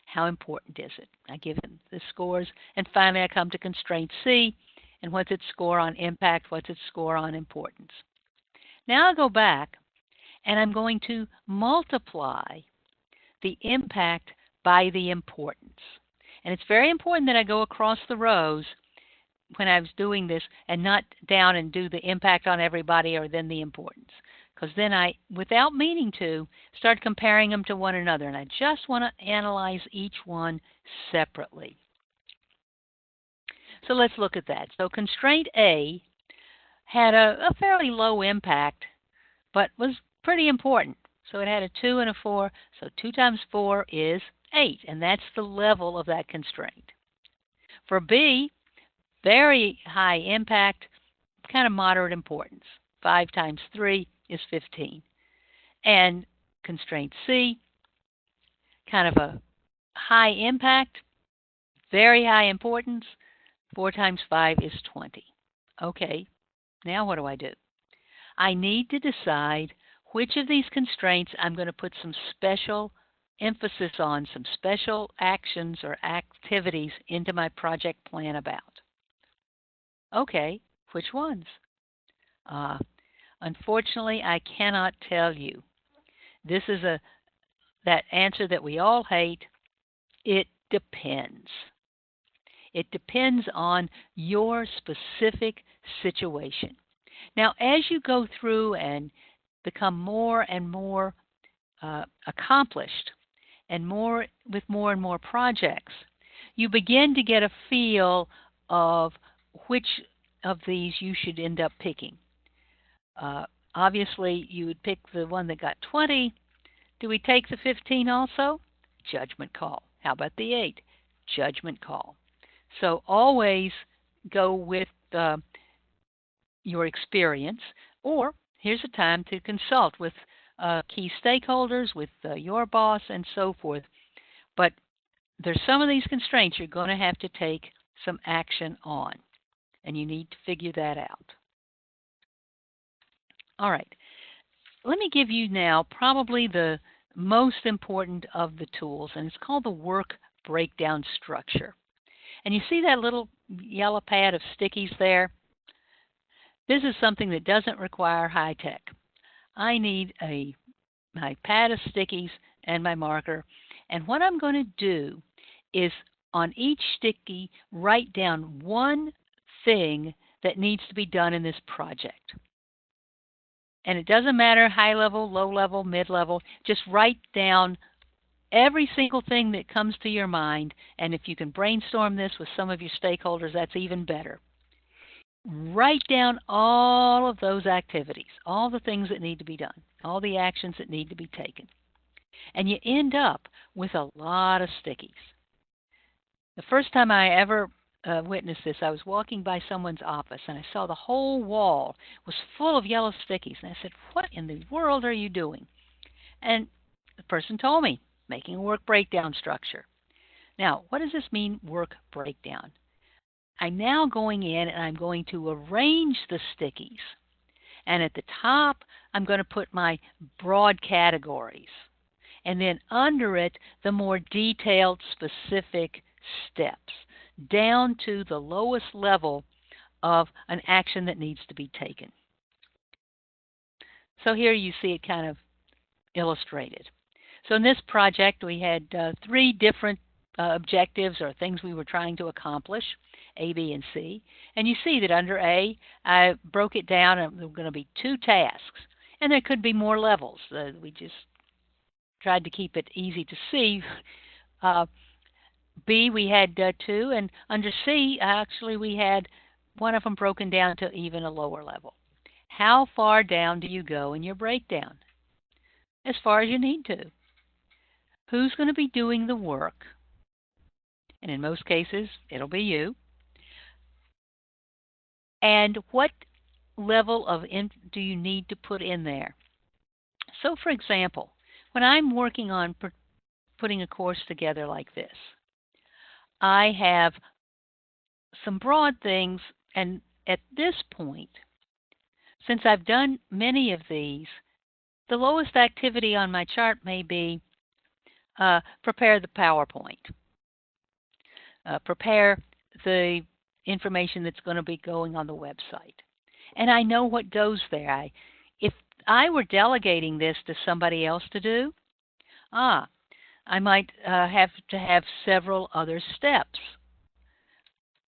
A: How important is it? I give it the scores. And finally I come to constraint C, and what's its score on impact, what's its score on importance. Now I go back and I'm going to multiply the impact by the importance. And it's very important that I go across the rows when I was doing this and not down and do the impact on everybody or then the importance. Because then I, without meaning to, start comparing them to one another. And I just want to analyze each one separately. So let's look at that. So constraint A had a fairly low impact, but was pretty important. So it had a 2 and a 4. So 2 times 4 is 8. And that's the level of that constraint. For B, very high impact, kind of moderate importance. 5 times 3 is 15. And constraint C, kind of a high impact, very high importance. 4 times 5 is 20. Okay, now what do? I need to decide which of these constraints I'm going to put some special emphasis on, some special actions or activities into my project plan about. Okay, which ones? Unfortunately, I cannot tell you. This is that answer that we all hate. It depends. It depends on your specific situation. Now, as you go through and become more and more accomplished and with more and more projects, you begin to get a feel of which of these you should end up picking. Obviously, you would pick the one that got 20. Do we take the 15 also? Judgment call. How about the 8? Judgment call. So always go with your experience, or here's a time to consult with key stakeholders, with your boss, and so forth. But there's some of these constraints you're going to have to take some action on, and you need to figure that out. All right, let me give you now probably the most important of the tools, and it's called the work breakdown structure. And you see that little yellow pad of stickies there? This is something that doesn't require high tech. I need my pad of stickies and my marker, and what I'm going to do is on each sticky write down one thing that needs to be done in this project. And it doesn't matter high level, low level, mid level, just write down every single thing that comes to your mind, and if you can brainstorm this with some of your stakeholders, that's even better. Write down all of those activities, all the things that need to be done, all the actions that need to be taken. And you end up with a lot of stickies. The first time I ever witnessed this, I was walking by someone's office and I saw the whole wall was full of yellow stickies. And I said, "What in the world are you doing?" And the person told me, making a work breakdown structure. Now, what does this mean, work breakdown? I'm now going in and I'm going to arrange the stickies. And at the top, I'm going to put my broad categories. And then under it, the more detailed, specific steps, down to the lowest level of an action that needs to be taken. So here you see it kind of illustrated. So in this project, we had 3 different objectives or things we were trying to accomplish, A, B, and C. And you see that under A, I broke it down, and there were going to be 2 tasks. And there could be more levels. We just tried to keep it easy to see. B, we had 2, and under C, actually, we had one of them broken down to even a lower level. How far down do you go in your breakdown? As far as you need to. Who's going to be doing the work? And in most cases, it'll be you. And what level of do you need to put in there? So, for example, when I'm working on putting a course together like this, I have some broad things, and at this point, since I've done many of these, the lowest activity on my chart may be prepare the PowerPoint, prepare the information that's going to be going on the website. And I know what goes there. If I were delegating this to somebody else to do, I might have to have several other steps.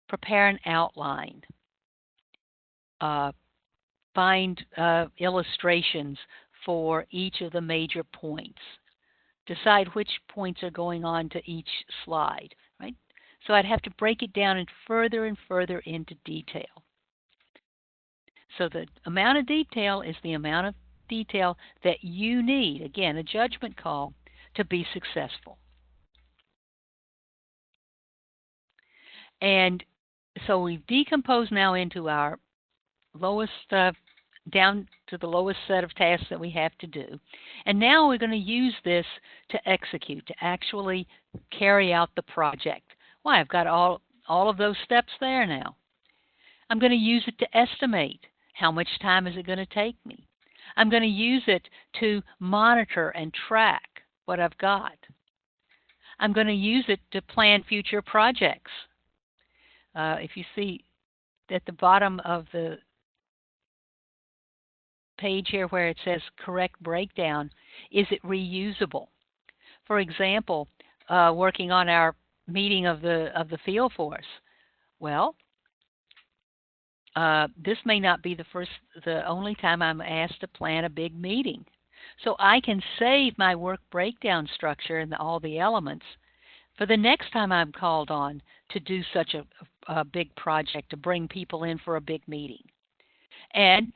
A: Prepare an outline. Find illustrations for each of the major points. Decide which points are going on to each slide, right? So I'd have to break it down and further into detail. So the amount of detail is the amount of detail that you need, again, a judgment call, to be successful. And so we've decomposed now into our lowest, down to the lowest set of tasks that we have to do. And now we're going to use this to execute, to actually carry out the project. Why, I've got all of those steps there now. I'm going to use it to estimate how much time is it going to take me. I'm going to use it to monitor and track what I've got. I'm going to use it to plan future projects. If you see at the bottom of the page here where it says correct breakdown, is it reusable? For example, working on our meeting of the field force. Well, this may not be the only time I'm asked to plan a big meeting. So I can save my work breakdown structure and all the elements for the next time I'm called on to do such a big project, to bring people in for a big meeting. And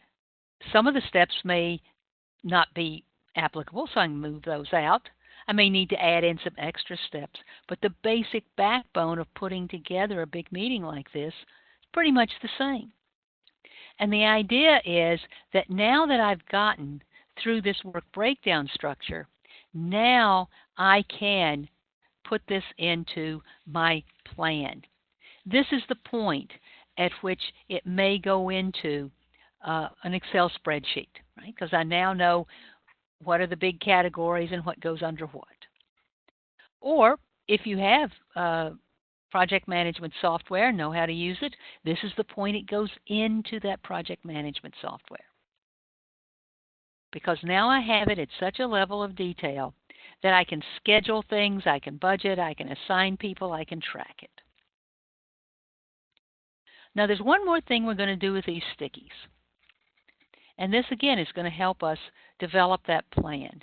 A: some of the steps may not be applicable, so I can move those out. I may need to add in some extra steps, but the basic backbone of putting together a big meeting like this is pretty much the same. And the idea is that now that I've gotten through this work breakdown structure, now I can put this into my plan. This is the point at which it may go into an Excel spreadsheet, right? Because I now know what are the big categories and what goes under what. Or if you have project management software, know how to use it, this is the point it goes into that project management software. Because now I have it at such a level of detail that I can schedule things, I can budget, I can assign people, I can track it. Now there's one more thing we're going to do with these stickies. And this again is going to help us develop that plan.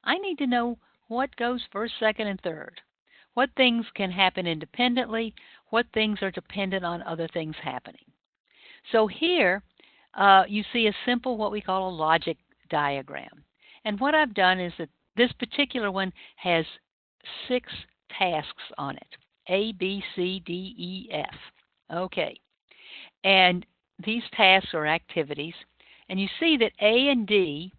A: I need to know what goes first, second, and third. What things can happen independently, what things are dependent on other things happening. So here you see a simple what we call a logic diagram. And what I've done is that this particular one has 6 tasks on it. A, B, C, D, E, F. Okay. And these tasks are activities. And you see that A and D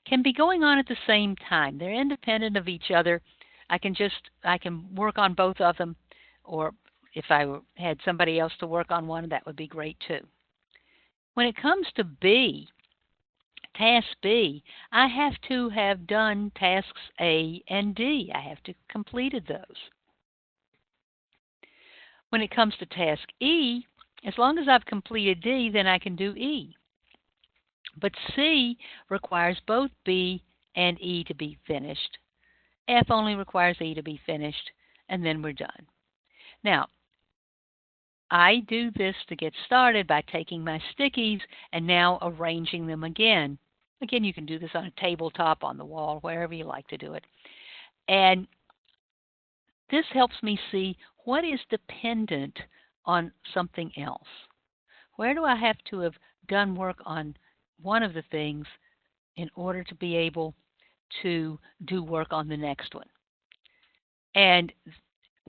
A: can be going on at the same time. They're independent of each other. I can work on both of them, or if I had somebody else to work on one, that would be great too. When it comes to B, task B, I have to have done tasks A and D. I have to have completed those. When it comes to task E, as long as I've completed D, then I can do E. But C requires both B and E to be finished. F only requires E to be finished, and then we're done. Now, I do this to get started by taking my stickies and now arranging them again. Again, you can do this on a tabletop, on the wall, wherever you like to do it. And this helps me see what is dependent on something else. Where do I have to have done work on one of the things in order to be able to do work on the next one? And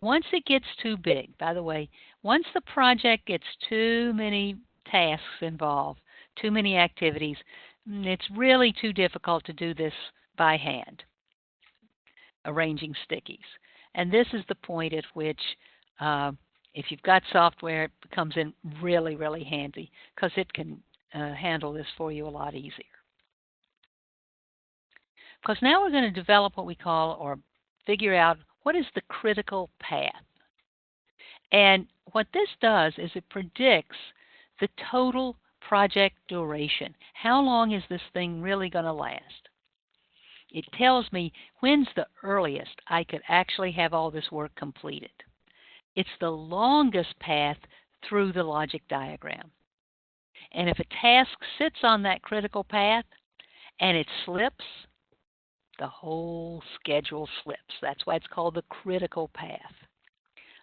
A: once it gets too big, by the way, once the project gets too many tasks involved, too many activities, it's really too difficult to do this by hand, arranging stickies. And this is the point at which, if you've got software, it becomes in really, really handy because it can handle this for you a lot easier. Because now we're going to develop what we call, or figure out, what is the critical path. And what this does is it predicts the total project duration. How long is this thing really going to last? It tells me when's the earliest I could actually have all this work completed. It's the longest path through the logic diagram. And if a task sits on that critical path and it slips, the whole schedule slips. That's why it's called the critical path.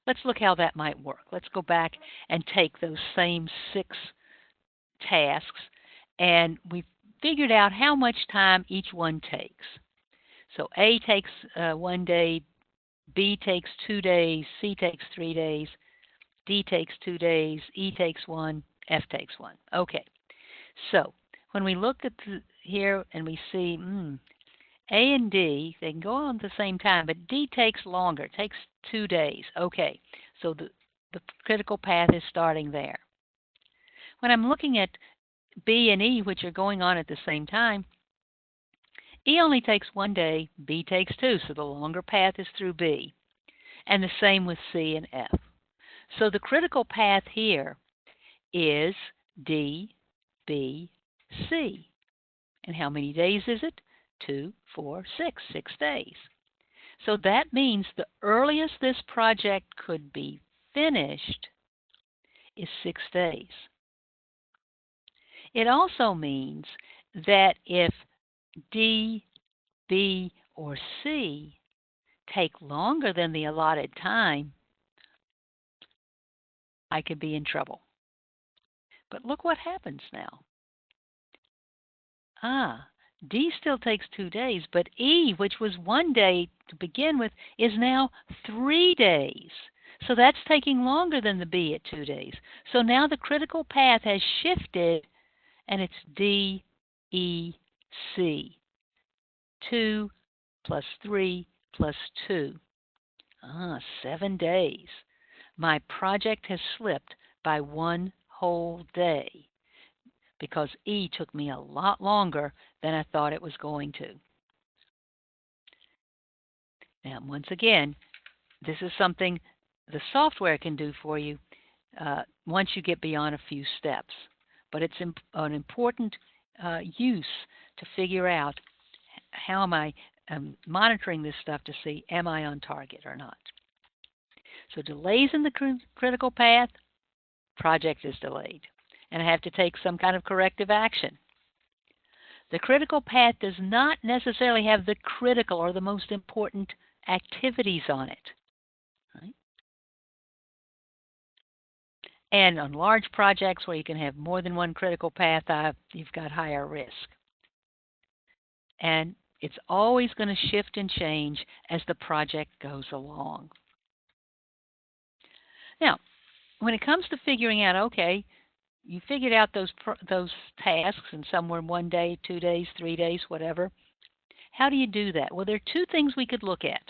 A: Let's look how that might work. Let's go back and take those same 6 tasks, and we figured out how much time each one takes. So A takes 1 day, B takes 2 days, C takes 3 days, D takes 2 days, E takes 1, F takes 1. Okay, so when we look at here and we see A and D, they can go on at the same time, but D takes longer. It takes 2 days. Okay, so the critical path is starting there. When I'm looking at B and E, which are going on at the same time, E only takes 1 day, B takes 2, so the longer path is through B. And the same with C and F. So the critical path here is D, B, C. And how many days is it? 2, 4, 6, 6 days. So that means the earliest this project could be finished is 6 days. It also means that if D, B, or C take longer than the allotted time, I could be in trouble. But look what happens now. D still takes 2 days, but E, which was 1 day to begin with, is now 3 days. So that's taking longer than the B at 2 days. So now the critical path has shifted, and it's D, E, C. 2 plus 3 plus 2. 7 days. My project has slipped by 1 whole day, because E took me a lot longer than I thought it was going to. Now, once again, this is something the software can do for you once you get beyond a few steps. But it's an important use to figure out how am I monitoring this stuff to see, am I on target or not. So delays in the critical path, project is delayed. And I have to take some kind of corrective action. The critical path does not necessarily have the critical or the most important activities on it. Right? And on large projects where you can have more than one critical path, you've got higher risk. And it's always going to shift and change as the project goes along. Now, when it comes to figuring out, okay, you figured out those tasks, and some were 1 day, 2 days, 3 days, whatever. How do you do that? Well, there are two things we could look at.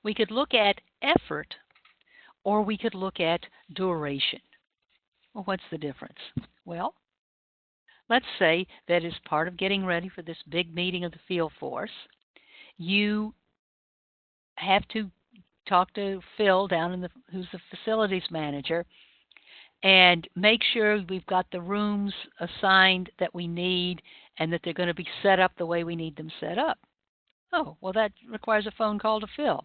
A: We could look at effort, or we could look at duration. Well, what's the difference? Well, let's say that as part of getting ready for this big meeting of the field force, you have to talk to Phil who's the facilities manager, and make sure we've got the rooms assigned that we need and that they're going to be set up the way we need them set up. Oh, well, that requires a phone call to Phil.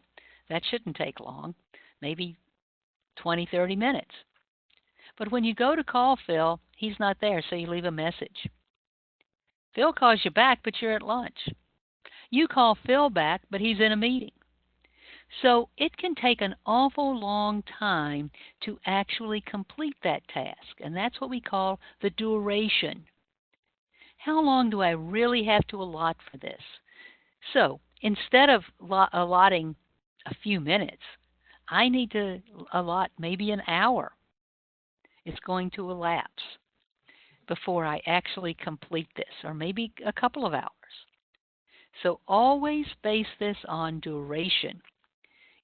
A: That shouldn't take long, maybe 20, 30 minutes. But when you go to call Phil, he's not there, so you leave a message. Phil calls you back, but you're at lunch. You call Phil back, but he's in a meeting. So it can take an awful long time to actually complete that task, and that's what we call the duration. How long do I really have to allot for this? So instead of allotting a few minutes, I need to allot maybe an hour. It's going to elapse before I actually complete this, or maybe a couple of hours. So always base this on duration.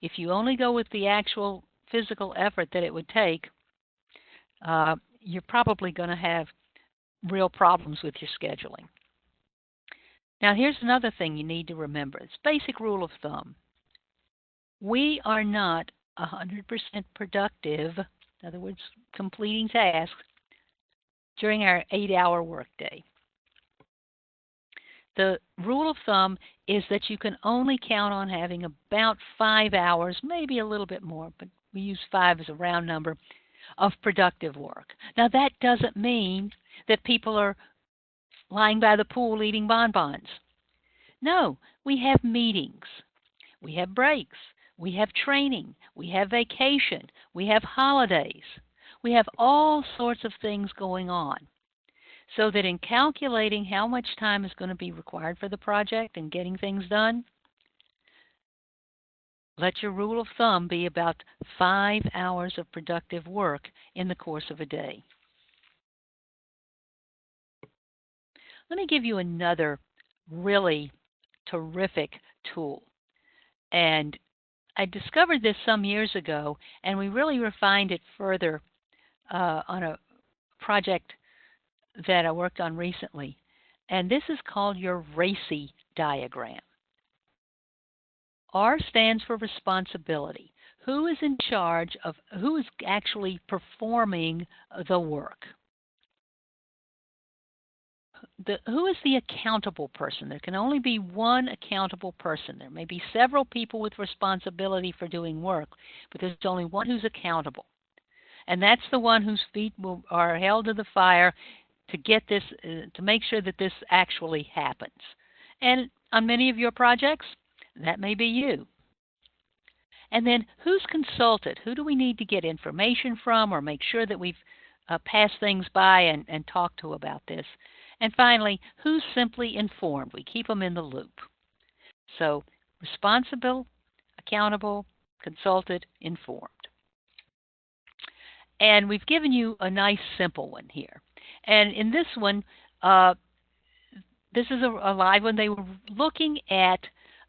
A: If you only go with the actual physical effort that it would take, you're probably going to have real problems with your scheduling. Now, here's another thing you need to remember. It's basic rule of thumb. We are not 100% productive, in other words, completing tasks, during our 8-hour workday. The rule of thumb is that you can only count on having about 5 hours, maybe a little bit more, but we use 5 as a round number, of productive work. Now, that doesn't mean that people are lying by the pool eating bonbons. No, we have meetings, we have breaks, we have training, we have vacation, we have holidays. We have all sorts of things going on. So that in calculating how much time is going to be required for the project and getting things done, let your rule of thumb be about 5 hours of productive work in the course of a day. Let me give you another really terrific tool. And I discovered this some years ago, and we really refined it further on a project that I worked on recently. And this is called your RACI diagram. R stands for responsibility. Who is in charge of, who is actually performing the work? Who is the accountable person? There can only be one accountable person. There may be several people with responsibility for doing work, but there's only one who's accountable. And that's the one whose feet are held to the fire to get this, to make sure that this actually happens. And on many of your projects, that may be you. And then who's consulted? Who do we need to get information from or make sure that we've passed things by and talked to about this? And finally, who's simply informed? We keep them in the loop. So responsible, accountable, consulted, informed. And we've given you a nice simple one here. And in this one, this is a live one. They were looking at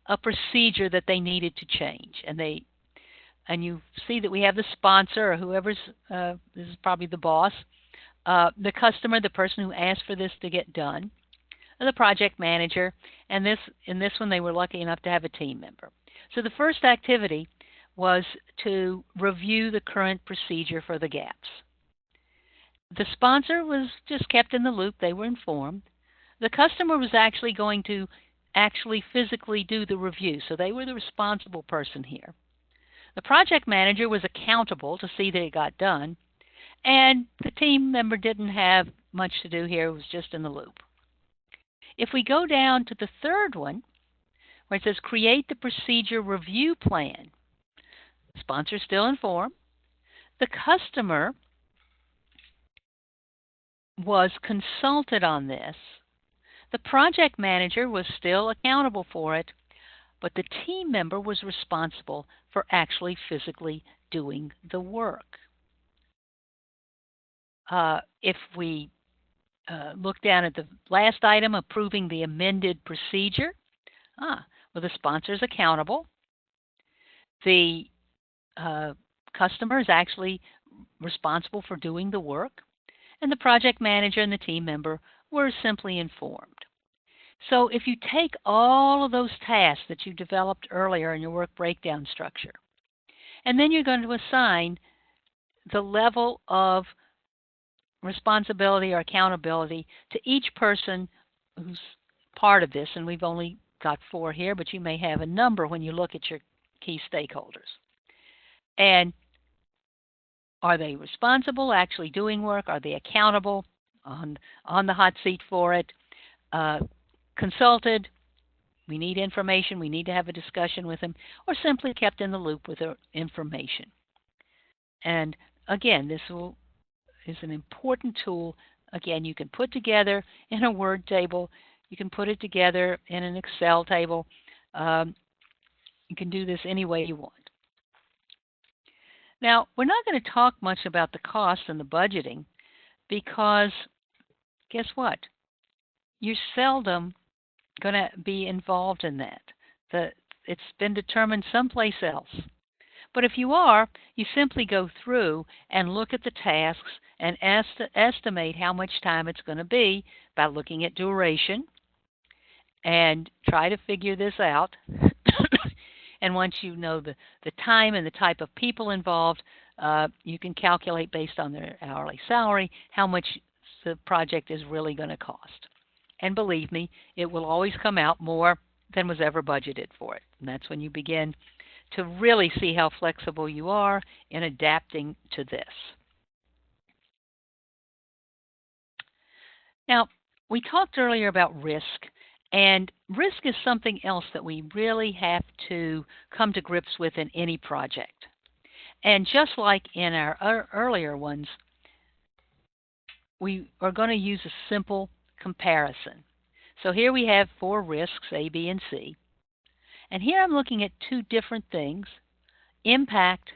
A: a procedure that they needed to change. And you see that we have the sponsor, or whoever's, this is probably the boss, the customer, the person who asked for this to get done, the project manager, and in this one they were lucky enough to have a team member. So the first activity was to review the current procedure for the gaps. The sponsor was just kept in the loop. They were informed. The customer was actually going to physically do the review, so they were the responsible person here. The project manager was accountable to see that it got done, and the team member didn't have much to do here. It was just in the loop. if we go down to the third one, where it says create the procedure review plan, sponsor still informed. The customer was consulted on this. The project manager was still accountable for it, but the team member was responsible for actually physically doing the work. If we look down at the last item, approving the amended procedure, well, the sponsor is accountable. The customer is actually responsible for doing the work, and the project manager and the team member were simply informed. So if you take all of those tasks that you developed earlier in your work breakdown structure, and then you're going to assign the level of responsibility or accountability to each person who's part of this, and we've only got 4 here, but you may have a number when you look at your key stakeholders. And are they responsible, actually doing work? Are they accountable, on the hot seat for it? Consulted, we need information, we need to have a discussion with them, or simply kept in the loop with their information. And again, this is an important tool. Again, you can put together in a Word table, you can put it together in an Excel table. You can do this any way you want. Now, we're not going to talk much about the cost and the budgeting because guess what? You're seldom going to be involved in that. It's been determined someplace else. But if you are, you simply go through and look at the tasks and estimate how much time it's going to be by looking at duration and try to figure this out. And once you know the time and the type of people involved, you can calculate based on their hourly salary how much the project is really going to cost. And believe me, it will always come out more than was ever budgeted for it. And that's when you begin to really see how flexible you are in adapting to this. Now, we talked earlier about risk, and risk is something else that we really have to come to grips with in any project. And just like in our earlier ones, we are going to use a simple comparison. So here we have 4 risks, A, B, and C. And here I'm looking at 2 different things, impact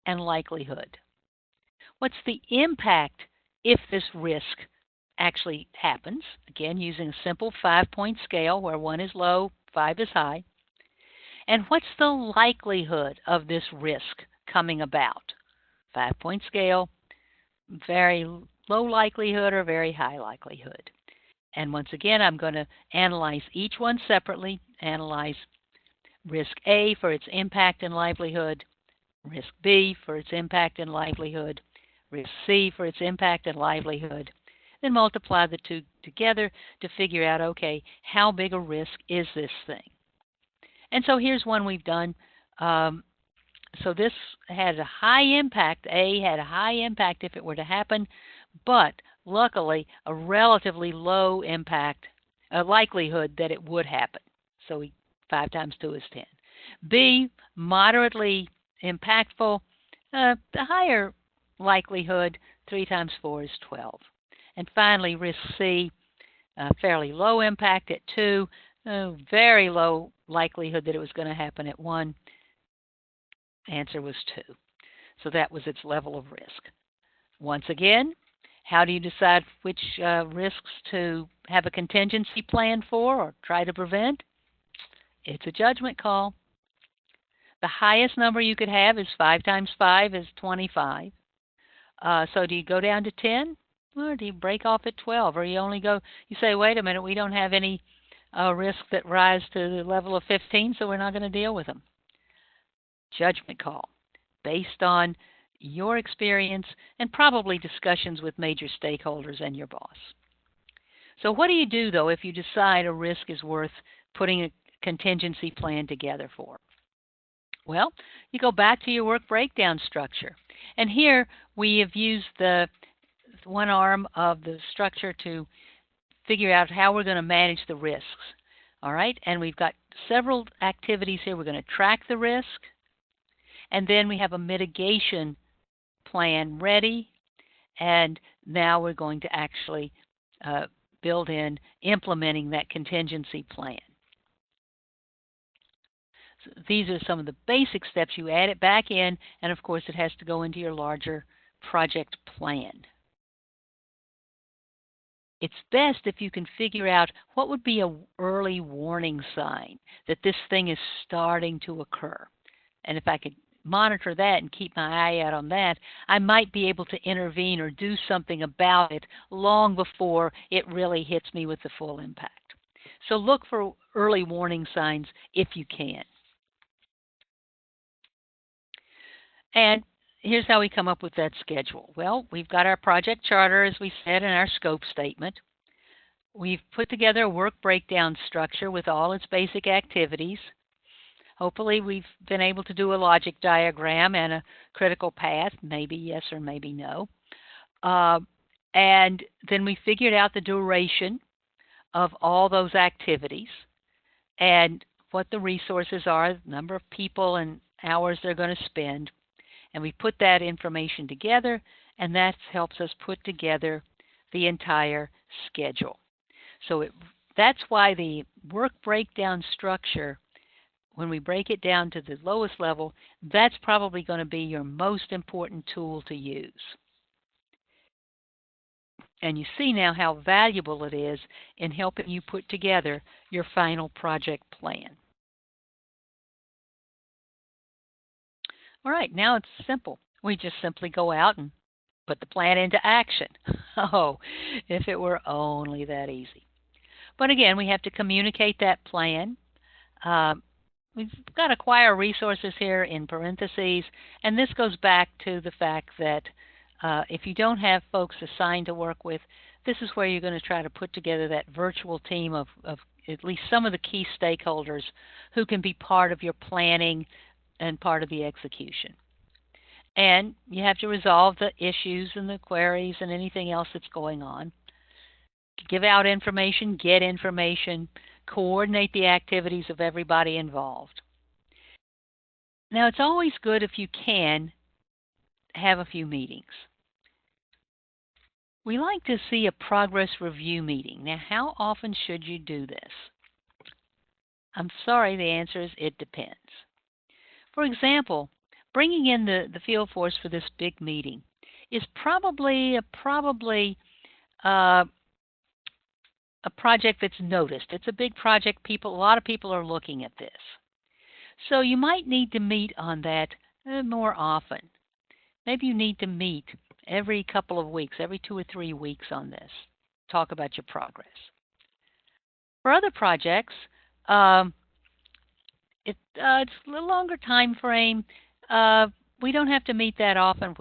A: and likelihood. What's the impact if this risk actually happens? Again, using a simple 5-point scale where 1 is low, 5 is high. And what's the likelihood of this risk coming about? 5-point scale, very low likelihood or very high likelihood. And once again, I'm going to analyze each one separately, analyze risk A for its impact and livelihood, risk B for its impact and livelihood, risk C for its impact and livelihood, then multiply the 2 together to figure out, okay, how big a risk is this thing? And so here's one we've done. So this had a high impact. A had a high impact if it were to happen, but luckily a relatively low impact, a likelihood that it would happen. So 5 times 2 is 10. B, moderately impactful, the higher likelihood, 3 times 4 is 12. And finally, risk C, fairly low impact at 2, very low likelihood that it was going to happen at 1. Answer was 2. So that was its level of risk. Once again, how do you decide which risks to have a contingency plan for or try to prevent? It's a judgment call. The highest number you could have is 5 times 5 is 25. So do you go down to 10? Or do you break off at 12? Or you say, wait a minute, we don't have any risks that rise to the level of 15, so we're not going to deal with them. Judgment call based on your experience and probably discussions with major stakeholders and your boss. So what do you do, though, if you decide a risk is worth putting a contingency plan together for? Well, you go back to your work breakdown structure. And here we have used the one arm of the structure to figure out how we're going to manage the risks. All right, and we've got several activities here. We're going to track the risk, and then we have a mitigation plan ready, and now we're going to actually build in implementing that contingency plan. So these are some of the basic steps. You add it back in, and of course it has to go into your larger project plan. It's best if you can figure out what would be an early warning sign that this thing is starting to occur. And if I could monitor that and keep my eye out on that, I might be able to intervene or do something about it long before it really hits me with the full impact. So look for early warning signs if you can. And here's how we come up with that schedule. Well, we've got our project charter, as we said, in our scope statement. We've put together a work breakdown structure with all its basic activities. Hopefully we've been able to do a logic diagram and a critical path, maybe yes or maybe no. And then we figured out the duration of all those activities and what the resources are, the number of people and hours they're going to spend. And we put that information together, and that helps us put together the entire schedule. So that's why the work breakdown structure, when we break it down to the lowest level, that's probably going to be your most important tool to use. And you see now how valuable it is in helping you put together your final project plan. All right, now it's simple. We just simply go out and put the plan into action. Oh, if it were only that easy. But again, we have to communicate that plan. We've got acquire resources here in parentheses, and this goes back to the fact that if you don't have folks assigned to work with, this is where you're going to try to put together that virtual team of at least some of the key stakeholders who can be part of your planning and part of the execution. And you have to resolve the issues and the queries and anything else that's going on. Give out information, get information, coordinate the activities of everybody involved. Now, it's always good if you can have a few meetings. We like to see a progress review meeting. Now, how often should you do this? I'm sorry, the answer is it depends. For example, bringing in the field force for this big meeting is probably a project that's noticed. It's a big project. A lot of people are looking at this. So you might need to meet on that more often. Maybe you need to meet every couple of weeks, every 2 or 3 weeks on this. Talk about your progress. For other projects, it's a little longer time frame. We don't have to meet that often.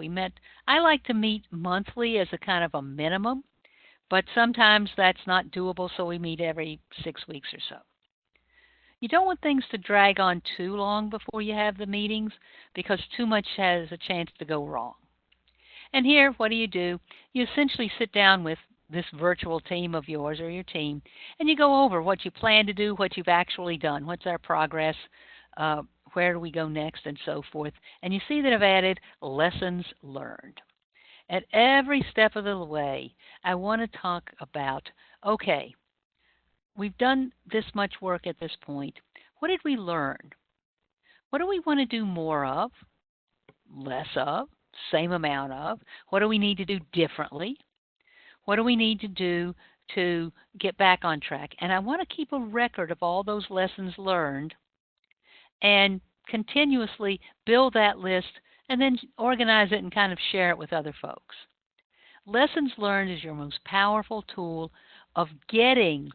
A: I like to meet monthly as a kind of a minimum, but sometimes that's not doable, so we meet every 6 weeks or so. You don't want things to drag on too long before you have the meetings, because too much has a chance to go wrong. And here, what do? You essentially sit down with this virtual team of yours or your team, and you go over what you plan to do, what you've actually done, what's our progress, where do we go next, and so forth. And you see that I've added lessons learned. At every step of the way, I want to talk about, okay, we've done this much work at this point. What did we learn? What do we want to do more of, less of, same amount of? What do we need to do differently? What do we need to do to get back on track? And I want to keep a record of all those lessons learned and continuously build that list and then organize it and kind of share it with other folks. Lessons learned is your most powerful tool of getting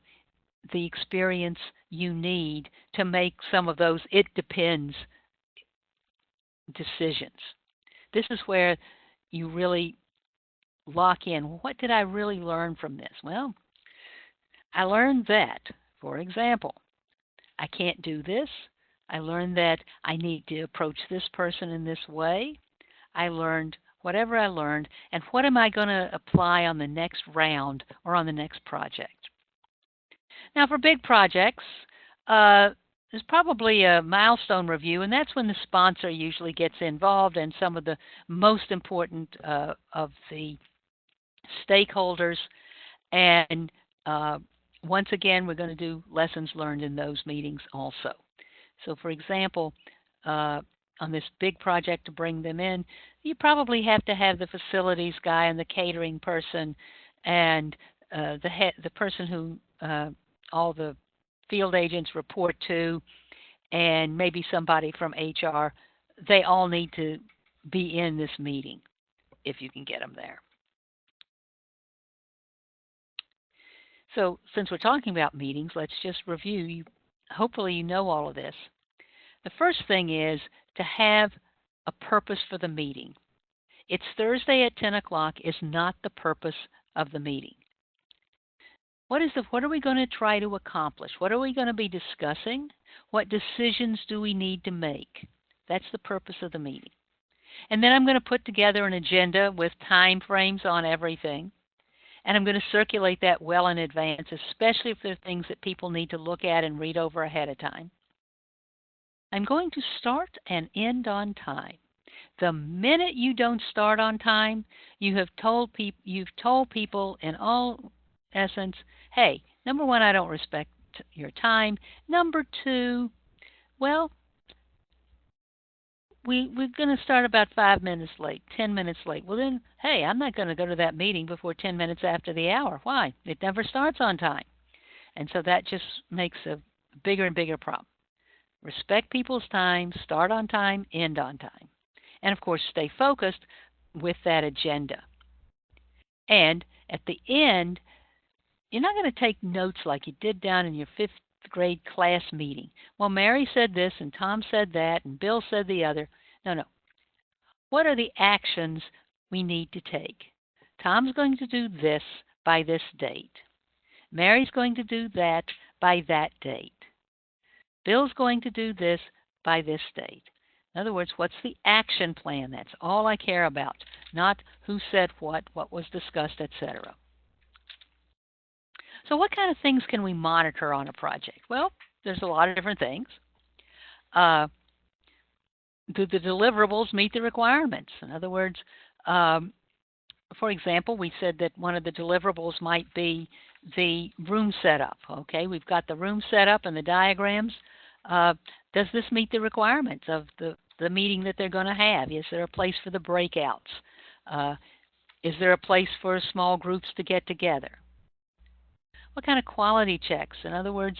A: the experience you need to make some of those it depends decisions. This is where you really lock in. What did I really learn from this? Well, I learned that, for example, I can't do this. I learned that I need to approach this person in this way. I learned whatever I learned, and what am I going to apply on the next round or on the next project? Now, for big projects, there's probably a milestone review, and that's when the sponsor usually gets involved and some of the most important of the stakeholders. And once again, we're going to do lessons learned in those meetings also. So, for example, on this big project to bring them in, you probably have to have the facilities guy and the catering person and the person who all the field agents report to, and maybe somebody from HR. They all need to be in this meeting if you can get them there. So since we're talking about meetings, let's just review. Hopefully you know all of this. The first thing is to have a purpose for the meeting. It's Thursday at 10 o'clock is not the purpose of the meeting. What are we going to try to accomplish? What are we going to be discussing? What decisions do we need to make? That's the purpose of the meeting. And then I'm going to put together an agenda with time frames on everything. And I'm going to circulate that well in advance, especially if there are things that people need to look at and read over ahead of time. I'm going to start and end on time. The minute you don't start on time, you've told people in all essence, hey, number one, I don't respect your time. Number two, well, we're going to start about 5 minutes late, 10 minutes late. Well, then, hey, I'm not going to go to that meeting before 10 minutes after the hour. Why? It never starts on time. And so that just makes a bigger and bigger problem. Respect people's time, start on time, end on time. And, of course, stay focused with that agenda. And at the end, you're not going to take notes like you did down in your 5th grade class meeting. Well, Mary said this, and Tom said that, and Bill said the other. No. What are the actions we need to take? Tom's going to do this by this date. Mary's going to do that by that date. Bill's going to do this by this date. In other words, what's the action plan? That's all I care about, not who said what was discussed, etc. So what kind of things can we monitor on a project? Well, there's a lot of different things. Do the deliverables meet the requirements? In other words, for example, we said that one of the deliverables might be the room setup. Okay, we've got the room set up and the diagrams. Does this meet the requirements of the meeting that they're going to have? Is there a place for the breakouts? Is there a place for small groups to get together? What kind of quality checks? In other words,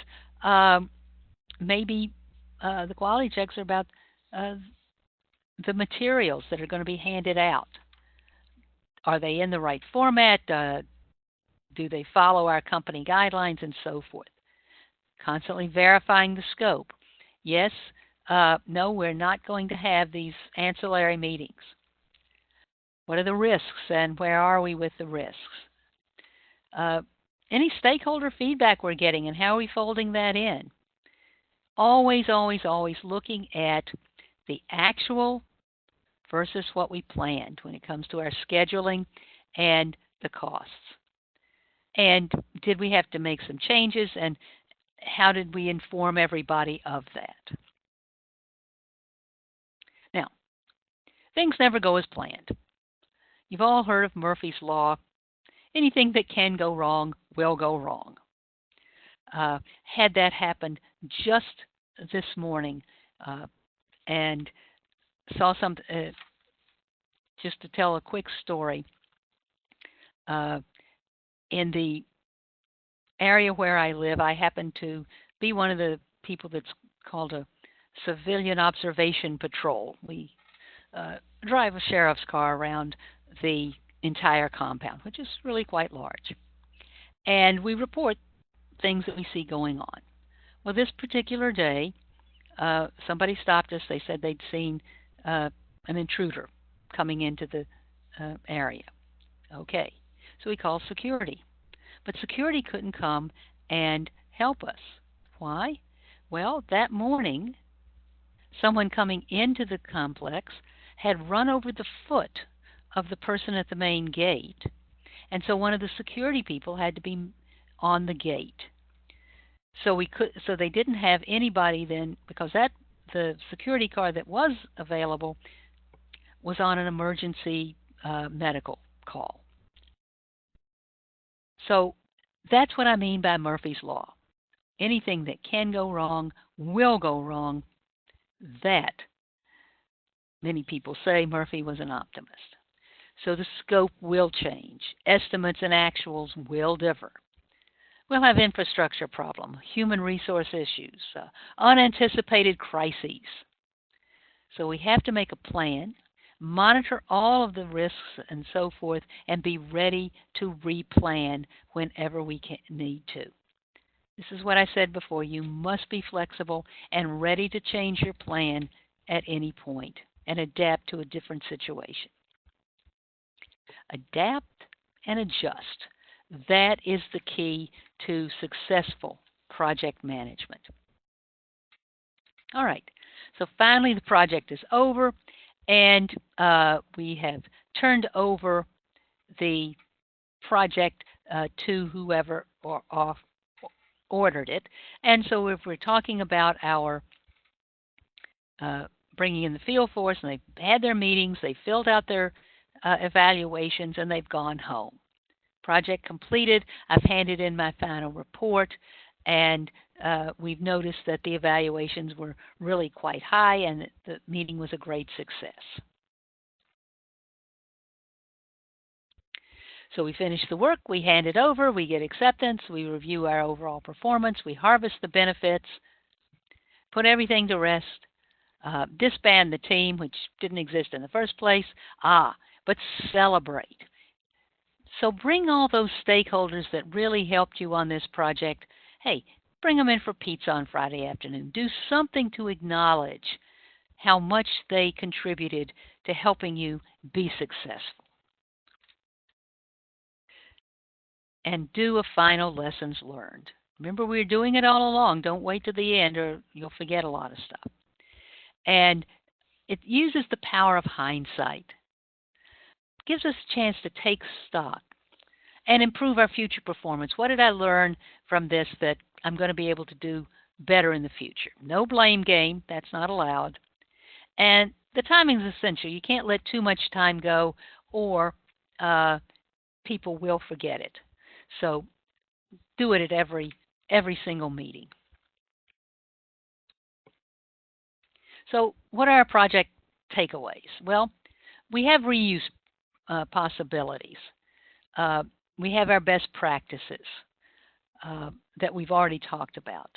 A: maybe the quality checks are about the materials that are going to be handed out. Are they in the right format? Do they follow our company guidelines and so forth? Constantly verifying the scope. Yes, no, we're not going to have these ancillary meetings. What are the risks and where are we with the risks? Any stakeholder feedback we're getting and how are we folding that in? Always, always, always looking at the actual versus what we planned when it comes to our scheduling and the costs. And did we have to make some changes, and how did we inform everybody of that? Now, things never go as planned. You've all heard of Murphy's Law. Anything that can go wrong will go wrong. Had that happened just this morning, and saw some, just to tell a quick story, in the area where I live, I happen to be one of the people that's called a civilian observation patrol. We drive a sheriff's car around the entire compound, which is really quite large. And we report things that we see going on. Well, this particular day, somebody stopped us. They said they'd seen an intruder coming into the area. Okay, so we called security. But security couldn't come and help us. Why? Well, that morning, someone coming into the complex had run over the foot of the person at the main gate. And so one of the security people had to be on the gate. So they didn't have anybody then, because that the security card that was available was on an emergency medical call. So that's what I mean by Murphy's Law. Anything that can go wrong will go wrong. That, many people say, Murphy was an optimist. So the scope will change. Estimates and actuals will differ. We'll have infrastructure problems, human resource issues, unanticipated crises. So we have to make a plan, monitor all of the risks and so forth, and be ready to replan whenever we need to. This is what I said before. You must be flexible and ready to change your plan at any point and adapt to a different situation. Adapt and adjust. That is the key to successful project management. All right, so finally the project is over, and we have turned over the project to whoever ordered it. And so if we're talking about our bringing in the field force, and they've had their meetings, they filled out their evaluations, and they've gone home. Project completed. I've handed in my final report, and we've noticed that the evaluations were really quite high, and the meeting was a great success. So we finish the work, we hand it over, we get acceptance, we review our overall performance, we harvest the benefits, put everything to rest, disband the team, which didn't exist in the first place, but celebrate. So bring all those stakeholders that really helped you on this project. Hey, bring them in for pizza on Friday afternoon. Do something to acknowledge how much they contributed to helping you be successful. And do a final lessons learned. Remember, we're doing it all along. Don't wait to the end or you'll forget a lot of stuff. And it uses the power of hindsight. It gives us a chance to take stock and improve our future performance. What did I learn from this that I'm going to be able to do better in the future? No blame game. That's not allowed. And the timing is essential. You can't let too much time go or people will forget it. So do it at every single meeting. So what are our project takeaways? Well, we have reuse possibilities. We have our best practices that we've already talked about.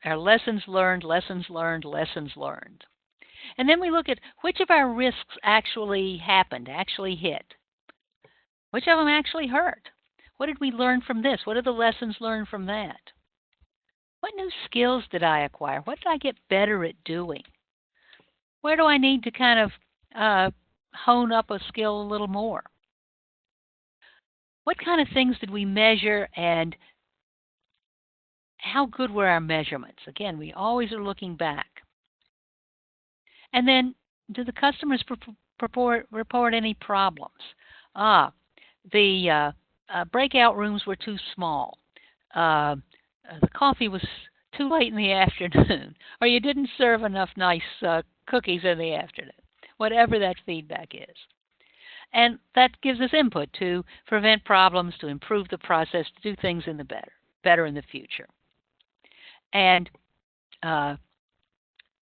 A: Our lessons learned, lessons learned, lessons learned. And then we look at which of our risks actually happened, actually hit. Which of them actually hurt? What did we learn from this? What are the lessons learned from that? What new skills did I acquire? What did I get better at doing? Where do I need to kind of hone up a skill a little more? What kind of things did we measure, and how good were our measurements? Again, we always are looking back. And then, do the customers report any problems? The breakout rooms were too small. The coffee was too late in the afternoon, or you didn't serve enough nice cookies in the afternoon, whatever that feedback is. And that gives us input to prevent problems, to improve the process, to do things in the better in the future. And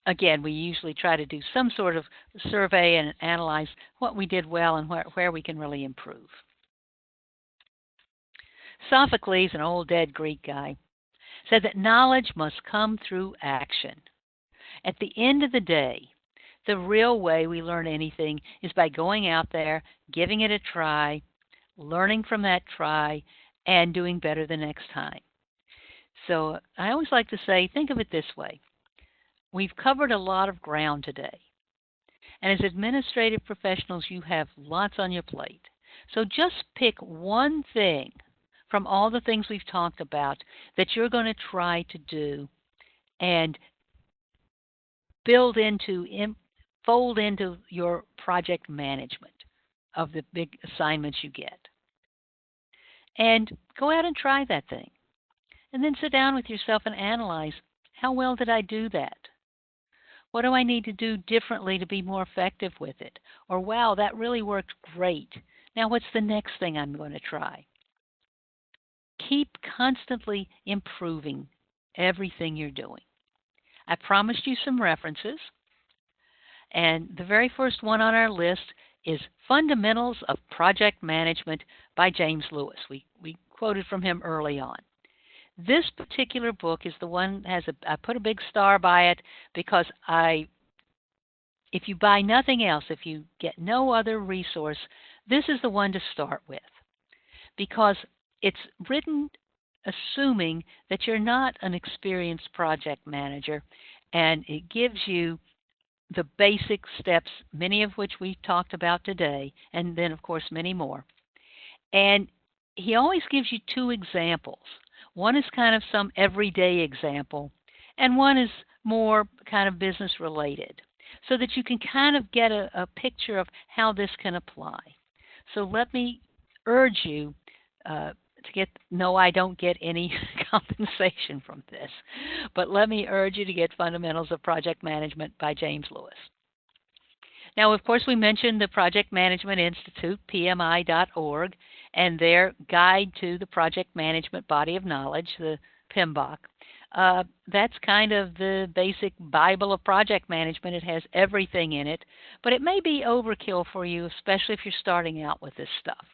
A: again, we usually try to do some sort of survey and analyze what we did well and where we can really improve. Sophocles, an old dead Greek guy, said that knowledge must come through action. At the end of the day, the real way we learn anything is by going out there, giving it a try, learning from that try, and doing better the next time. So I always like to say, think of it this way. We've covered a lot of ground today. And as administrative professionals, you have lots on your plate. So just pick one thing from all the things we've talked about that you're going to try to do and fold into your project management of the big assignments you get. And go out and try that thing. And then sit down with yourself and analyze, how well did I do that? What do I need to do differently to be more effective with it? Or, wow, that really worked great. Now, what's the next thing I'm going to try? Keep constantly improving everything you're doing. I promised you some references, and the very first one on our list is Fundamentals of Project Management by James Lewis. We quoted from him early on. This particular book is the one I put a big star by it because if you buy nothing else, if you get no other resource, this is the one to start with, because it's written assuming that you're not an experienced project manager, and it gives you the basic steps, many of which we talked about today, and then, of course, many more. And he always gives you two examples. One is kind of some everyday example, and one is more kind of business related, so that you can kind of get a picture of how this can apply. So let me urge you no, I don't get any compensation from this, but let me urge you to get Fundamentals of Project Management by James Lewis. Now, of course, we mentioned the Project Management Institute, PMI.org, and their Guide to the Project Management Body of Knowledge, the PMBOK. That's kind of the basic Bible of project management. It has everything in it, but it may be overkill for you, especially if you're starting out with this stuff.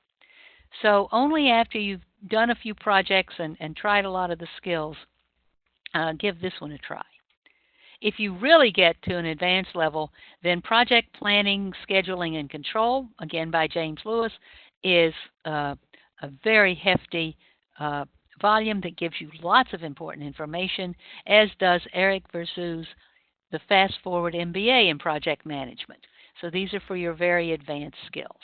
A: So only after you've done a few projects and tried a lot of the skills, give this one a try. If you really get to an advanced level, then Project Planning, Scheduling, and Control, again by James Lewis, is a very hefty volume that gives you lots of important information, as does Eric Verzoos's The Fast Forward MBA in Project Management. So these are for your very advanced skills.